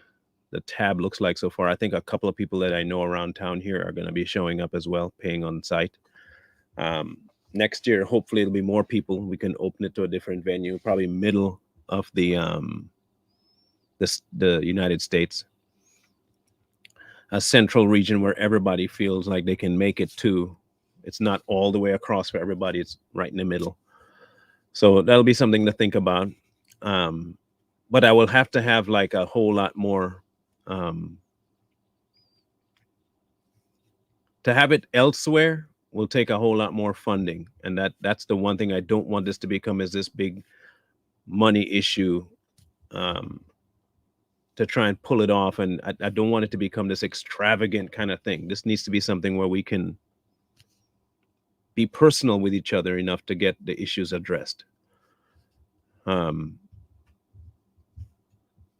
tab looks like so far. I think a couple of people that I know around town here are going to be showing up as well, paying on site. Um, Next year, hopefully, it'll be more people. We can open it to a different venue, probably middle of the United States, a central region where everybody feels like they can make it to. It's not all the way across for everybody. It's right in the middle. So that'll be something to think about. Um, but I will have to have like a whole lot more um, to have it elsewhere will take a whole lot more funding, and that's the one thing I don't want this to become is this big money issue um, to try and pull it off, and I don't want it to become this extravagant kind of thing. This needs to be something where we can be personal with each other enough to get the issues addressed. Um,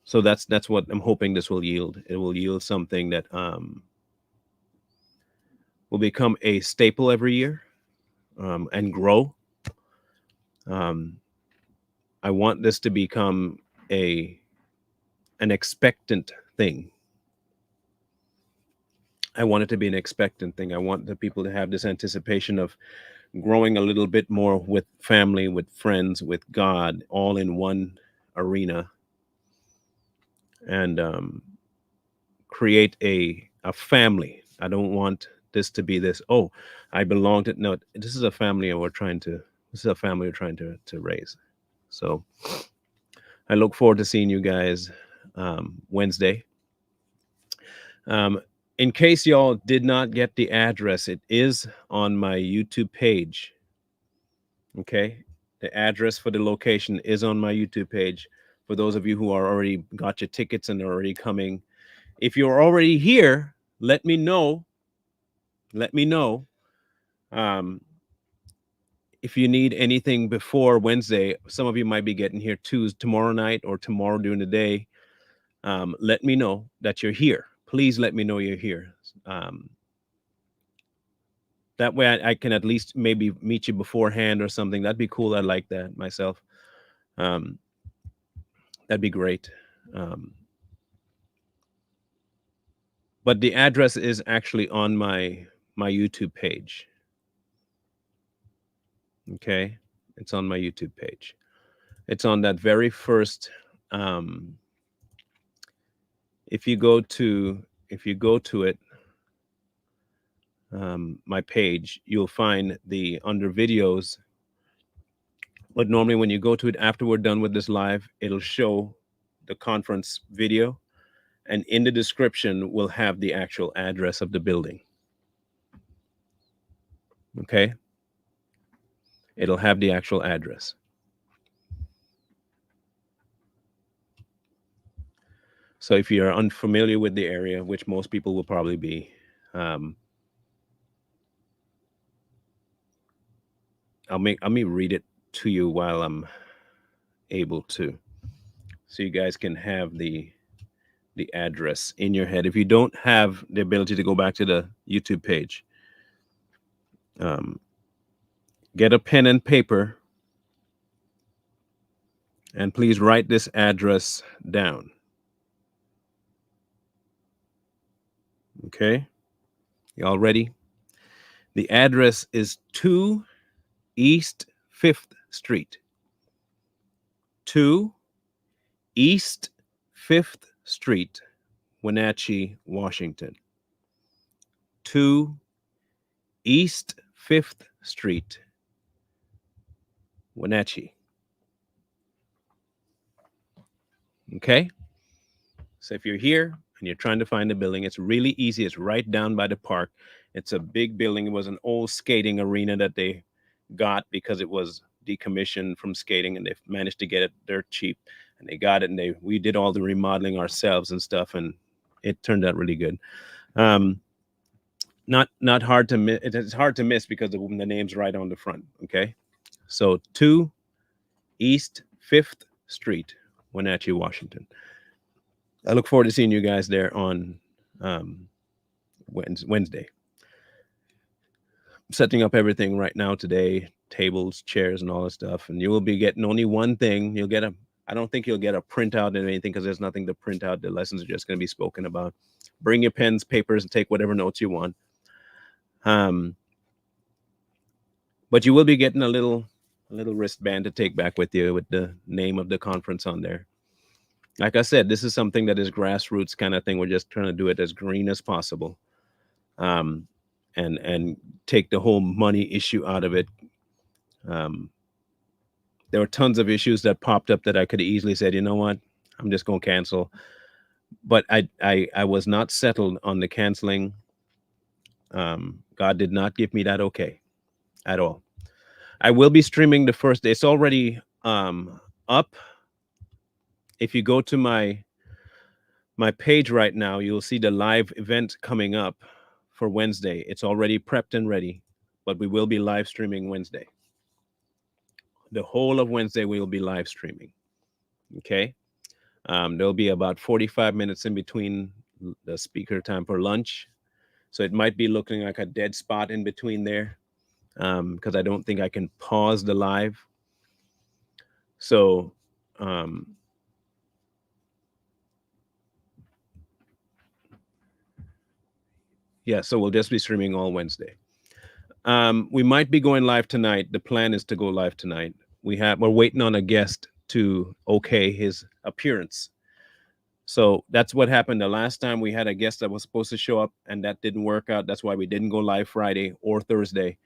so that's what I'm hoping this will yield. It will yield something that will become a staple every year and grow. Um, I want this to become a an expectant thing. I want it to be an expectant thing. I want the people to have this anticipation of growing a little bit more with family, with friends, with God, all in one arena, and create a family. I don't want this to be this. Oh, I belong to. No, this is a family, and we're trying to. This is a family we're trying to raise. So I look forward to seeing you guys Wednesday. Um, in case y'all did not get the address, it is on my YouTube page. Okay. The address for the location is on my YouTube page. For those of you who are already got your tickets and are already coming, if you're already here, let me know Let me know. Um, if you need anything before Wednesday, some of you might be getting here Tuesday, tomorrow night, or tomorrow during the day. Let me know that you're here. Please let me know you're here. Um, that way I can at least maybe meet you beforehand or something. That'd be cool. I like that myself. Um, that'd be great. Um, but the address is actually on my YouTube page. Okay, it's on my YouTube page. It's on that very first. Um, if you go to it, my page, you'll find the under videos. But normally, when you go to it after we're done with this live, it'll show the conference video, and in the description, we'll have the actual address of the building. Okay, it'll have the actual address. So if you're unfamiliar with the area, which most people will probably be, um, let me read it to you while I'm able to, so you guys can have the address in your head. If you don't have the ability to go back to the YouTube page, um, get a pen and paper, and please write this address down. Okay, y'all ready? The address is 2 East 5th Street. 2 East 5th Street, Wenatchee, Washington. 2 East 5th Street, Wenatchee. Okay? So if you're here and you're trying to find the building, it's really easy. It's right down by the park. It's a big building. It was an old skating arena that they got because it was decommissioned from skating, and they managed to get it dirt cheap. And they got it, and we did all the remodeling ourselves and stuff, and it turned out really good. Um, not hard to miss. It's hard to miss because the name's right on the front. Okay, so 2 East 5th Street, Wenatchee, Washington. I look forward to seeing you guys there on um, Wednesday. I'm setting up everything right now today, tables, chairs, and all that stuff. And you will be getting only one thing. You'll get a. I don't think you'll get a printout or anything because there's nothing to print out. The lessons are just going to be spoken about. Bring your pens, papers, and take whatever notes you want. Um, but you will be getting a little wristband to take back with you with the name of the conference on there. Like I said, this is something that is grassroots kind of thing. We're just trying to do it as green as possible, um, and take the whole money issue out of it. Um, there were tons of issues that popped up that I could have easily said, you know what, I'm just going to cancel. But I was not settled on the canceling. God did not give me that okay at all. I will be streaming the first day. It's already up. If you go to my page right now, you'll see the live event coming up for Wednesday. It's already prepped and ready, but we will be live streaming Wednesday. The whole of Wednesday we will be live streaming. Okay. There'll be about 45 minutes in between the speaker time for lunch. So it might be looking like a dead spot in between there, because I don't think I can pause the live. So yeah, so we'll just be streaming all Wednesday. We might be going live tonight. The plan is to go live tonight. We're waiting on a guest to okay his appearance. So that's what happened the last time. We had a guest that was supposed to show up, and that didn't work out. That's why we didn't go live Friday or Thursday.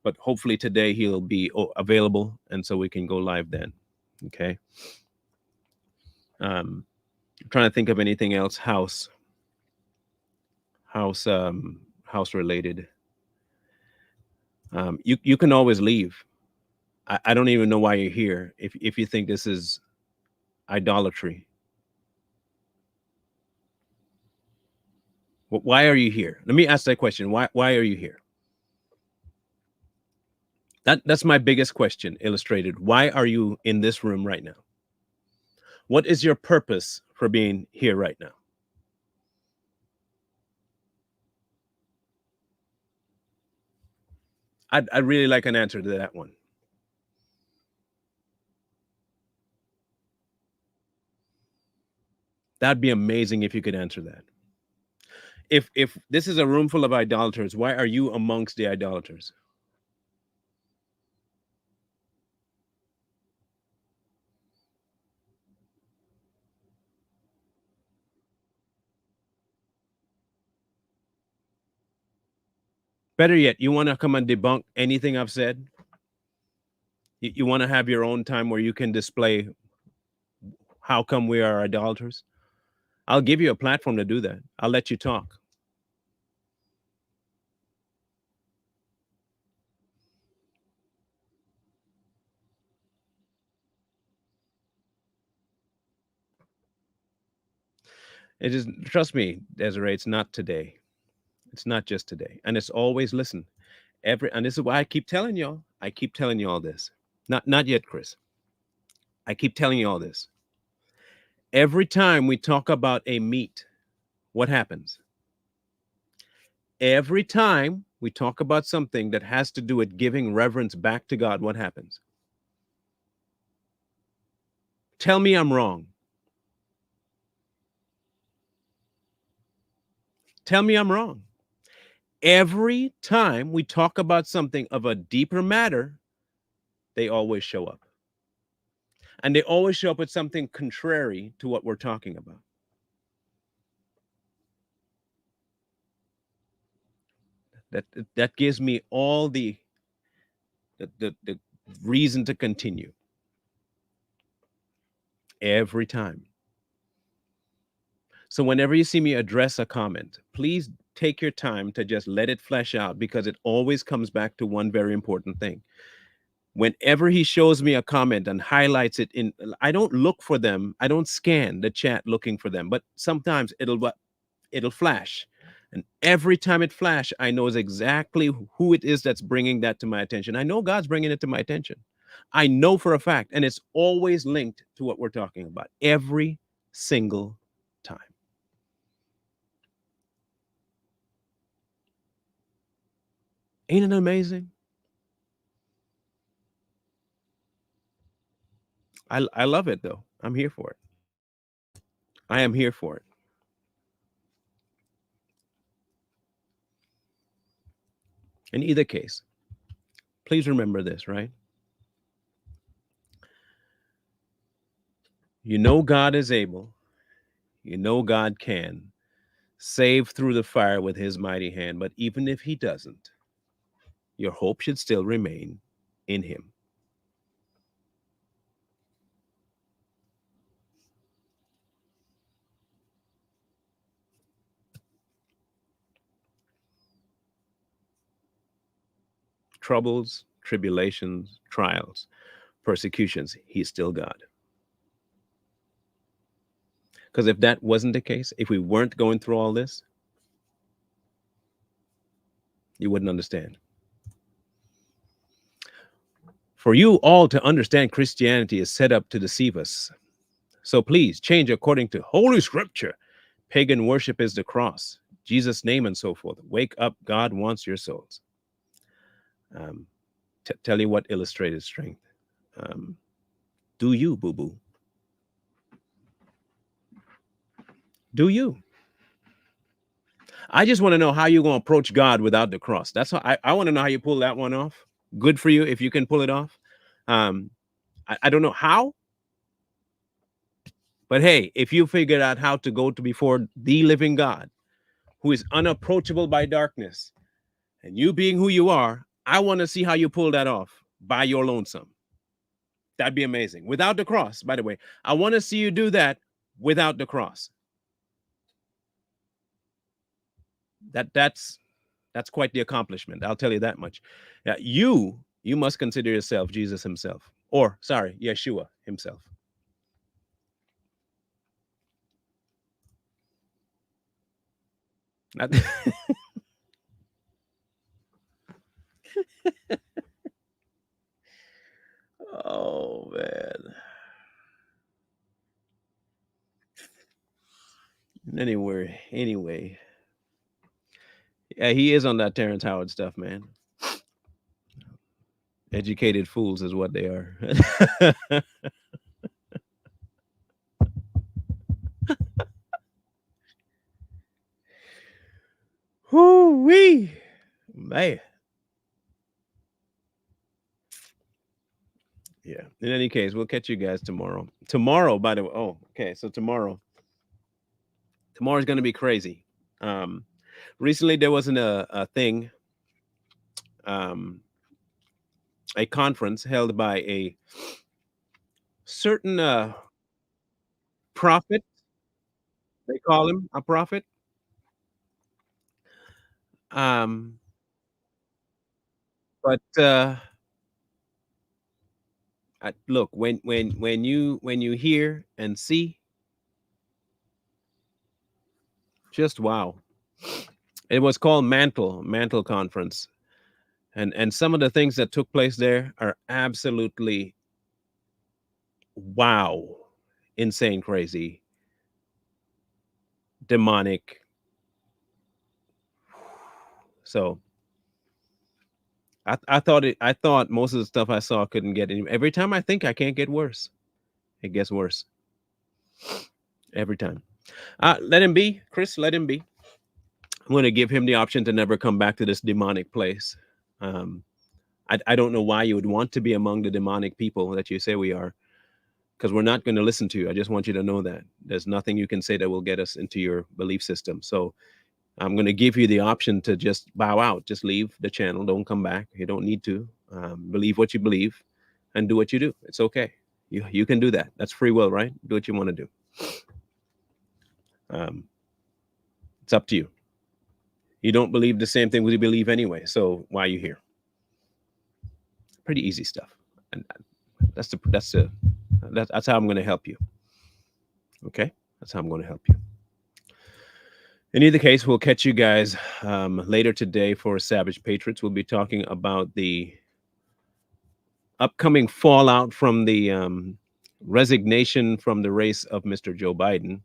But hopefully today he'll be available, and so we can go live then. Okay. I'm trying to think of anything else house related. You can always leave. I don't even know why you're here if you think this is idolatry. Why are you here? Let me ask that question. Why are you here? That's my biggest question, illustrated. Why are you in this room right now? What is your purpose for being here right now? I'd really like an answer to that one. That'd be amazing if you could answer that. If this is a room full of idolaters, why are you amongst the idolaters? Better yet, you want to come and debunk anything I've said? You want to have your own time where you can display how come we are idolaters? I'll give you a platform to do that. I'll let you talk. It is, trust me, Desiree, it's not today. It's not just today. And it's always, listen, and this is why I keep telling y'all, I keep telling you all this. Not yet, Chris. I keep telling you all this. Every time we talk about a meat, what happens? Every time we talk about something that has to do with giving reverence back to God, what happens? Tell me I'm wrong. Tell me I'm wrong. Every time we talk about something of a deeper matter, they always show up. And they always show up with something contrary to what we're talking about. That that gives me all the reason to continue every time. So whenever you see me address a comment, please take your time to just let it flesh out, because it always comes back to one very important thing. Whenever he shows me a comment and highlights it in, I don't look for them. I don't scan the chat looking for them, but sometimes it'll flash. And every time it flash, I knows exactly who it is that's bringing that to my attention. I know God's bringing it to my attention. I know for a fact, and it's always linked to what we're talking about every single time. Ain't it amazing? I love it though. I'm here for it. I am here for it. In either case, please remember this, right? You know God is able, you know God can save through the fire with his mighty hand, but even if he doesn't, your hope should still remain in him. Troubles, tribulations, trials, persecutions, he's still God. Because if that wasn't the case, if we weren't going through all this, you wouldn't understand. For you all to understand, Christianity is set up to deceive us. So please change according to Holy Scripture. Pagan worship is the cross, Jesus' name, and so forth. Wake up, God wants your souls. Um, tell you what illustrated strength. Um, do you, boo boo? Do you? I just want to know how you're going to approach God without the cross. That's how I want to know how you pull that one off. Good for you if you can pull it off. Um, I don't know how, but hey, if you figured out how to go to before the living God, who is unapproachable by darkness, and you being who you are, I want to see how you pull that off by your lonesome. That'd be amazing. Without the cross, by the way. I want to see you do that without the cross. That's quite the accomplishment. I'll tell you that much. Yeah, you must consider yourself Jesus himself, or sorry, Yeshua himself. Not- oh man. Anyway, yeah, he is on that Terrence Howard stuff, man. Educated fools is what they are. Whoo wee, man. Yeah. In any case, we'll catch you guys tomorrow. Tomorrow, by the way. Oh, okay. So tomorrow's going to be crazy. Um, recently there wasn't a thing, um, a conference held by a certain prophet. They call him a prophet. Um, but look, when you hear and see, just wow. It was called Mantle Conference, and some of the things that took place there are absolutely wow, insane, crazy, demonic. So I thought most of the stuff I saw couldn't get any. Every time I think I can't get worse, it gets worse every time. Let him be, Chris. Let him be. I'm going to give him the option to never come back to this demonic place. Um, I don't know why you would want to be among the demonic people that you say we are, because we're not going to listen to you. I just want you to know that there's nothing you can say that will get us into your belief system. So I'm going to give you the option to just bow out, just leave the channel, don't come back. You don't need to. Believe what you believe, and do what you do. It's okay. You can do that. That's free will, right? Do what you want to do. Um, it's up to you. You don't believe the same thing we believe anyway. So why are you here? Pretty easy stuff. And that's how I'm going to help you. Okay, that's how I'm going to help you. In either case, we'll catch you guys later today for Savage Patriots. We'll be talking about the upcoming fallout from the resignation from the race of Mr. Joe Biden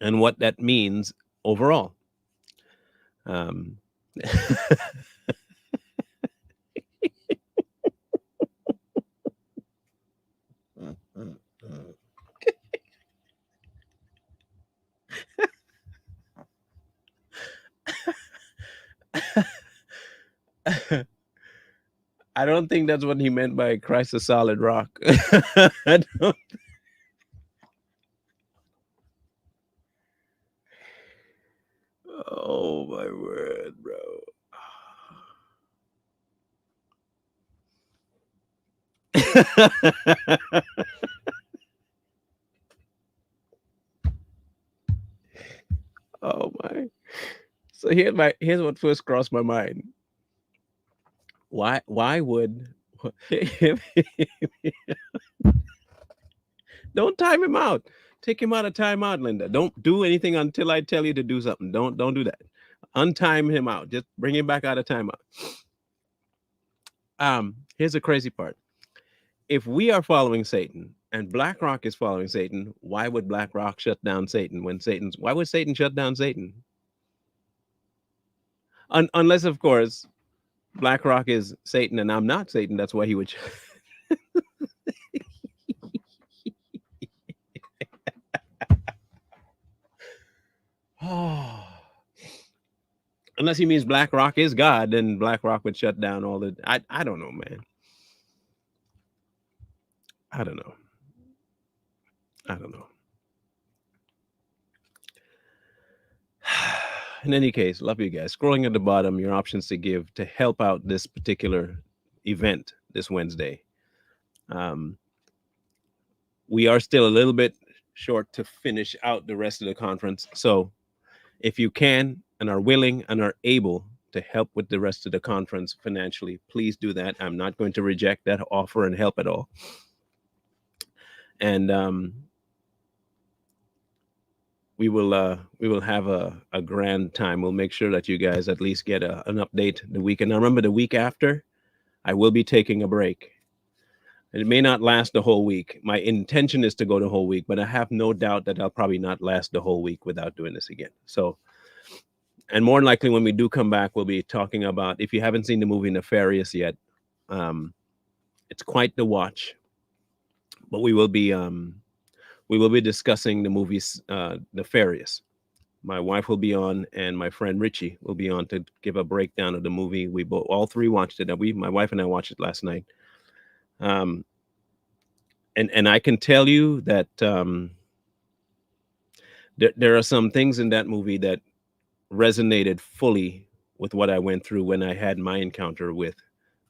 and what that means overall. Um, I don't think that's what he meant by Christ a solid rock. I don't. Oh my word, bro. Oh my. So here's what first crossed my mind. Why would don't time him out. Take him out of timeout, Linda. Don't do anything until I tell you to do something. Don't do that. Untime him out. Just bring him back out of timeout. Here's the crazy part. If we are following Satan and BlackRock is following Satan, why would BlackRock shut down Satan when Satan's why would Satan shut down Satan? Unless of course BlackRock is Satan and I'm not Satan, that's why he would Oh. Unless he means BlackRock is God, then BlackRock would shut down all the I don't know, man. I don't know. I don't know. In any case, love you guys. Scrolling at the bottom, your options to give to help out this particular event this Wednesday. Um, we are still a little bit short to finish out the rest of the conference. So if you can and are willing and are able to help with the rest of the conference financially, please do that. I'm not going to reject that offer and help at all. And we will have a grand time. We'll make sure that you guys at least get an update the weekend. Now remember, the week after, I will be taking a break. It may not last the whole week. My intention is to go the whole week, but I have no doubt that I'll probably not last the whole week without doing this again. So, and more than likely, when we do come back, we'll be talking about, if you haven't seen the movie Nefarious yet, it's quite the watch. But we will be discussing the movies Nefarious. My wife will be on, and my friend Richie will be on to give a breakdown of the movie. We both, all three, watched it. My wife and I watched it last night. And I can tell you that there are some things in that movie that resonated fully with what I went through when I had my encounter with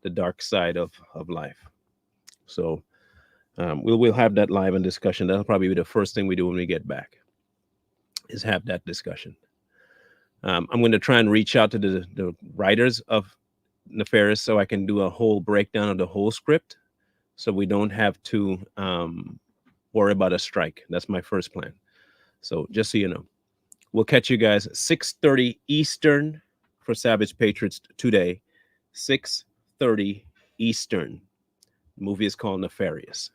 the dark side of life. So we'll have that live and discussion. That'll probably be the first thing we do when we get back, is have that discussion. I'm going to try and reach out to the writers of Nefarious so I can do a whole breakdown of the whole script, so we don't have to worry about a strike. That's my first plan. So just so you know, we'll catch you guys 6:30 Eastern for Savage Patriots today. 6:30 Eastern. The movie is called Nefarious.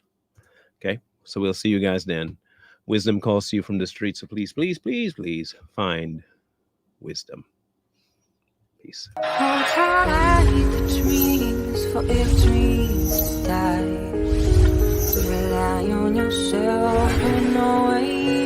Okay, so we'll see you guys then. Wisdom calls to you from the streets, so please, please, please, please find wisdom. Peace. Hold tight the dreams, for if dreams die, rely on yourself in no way.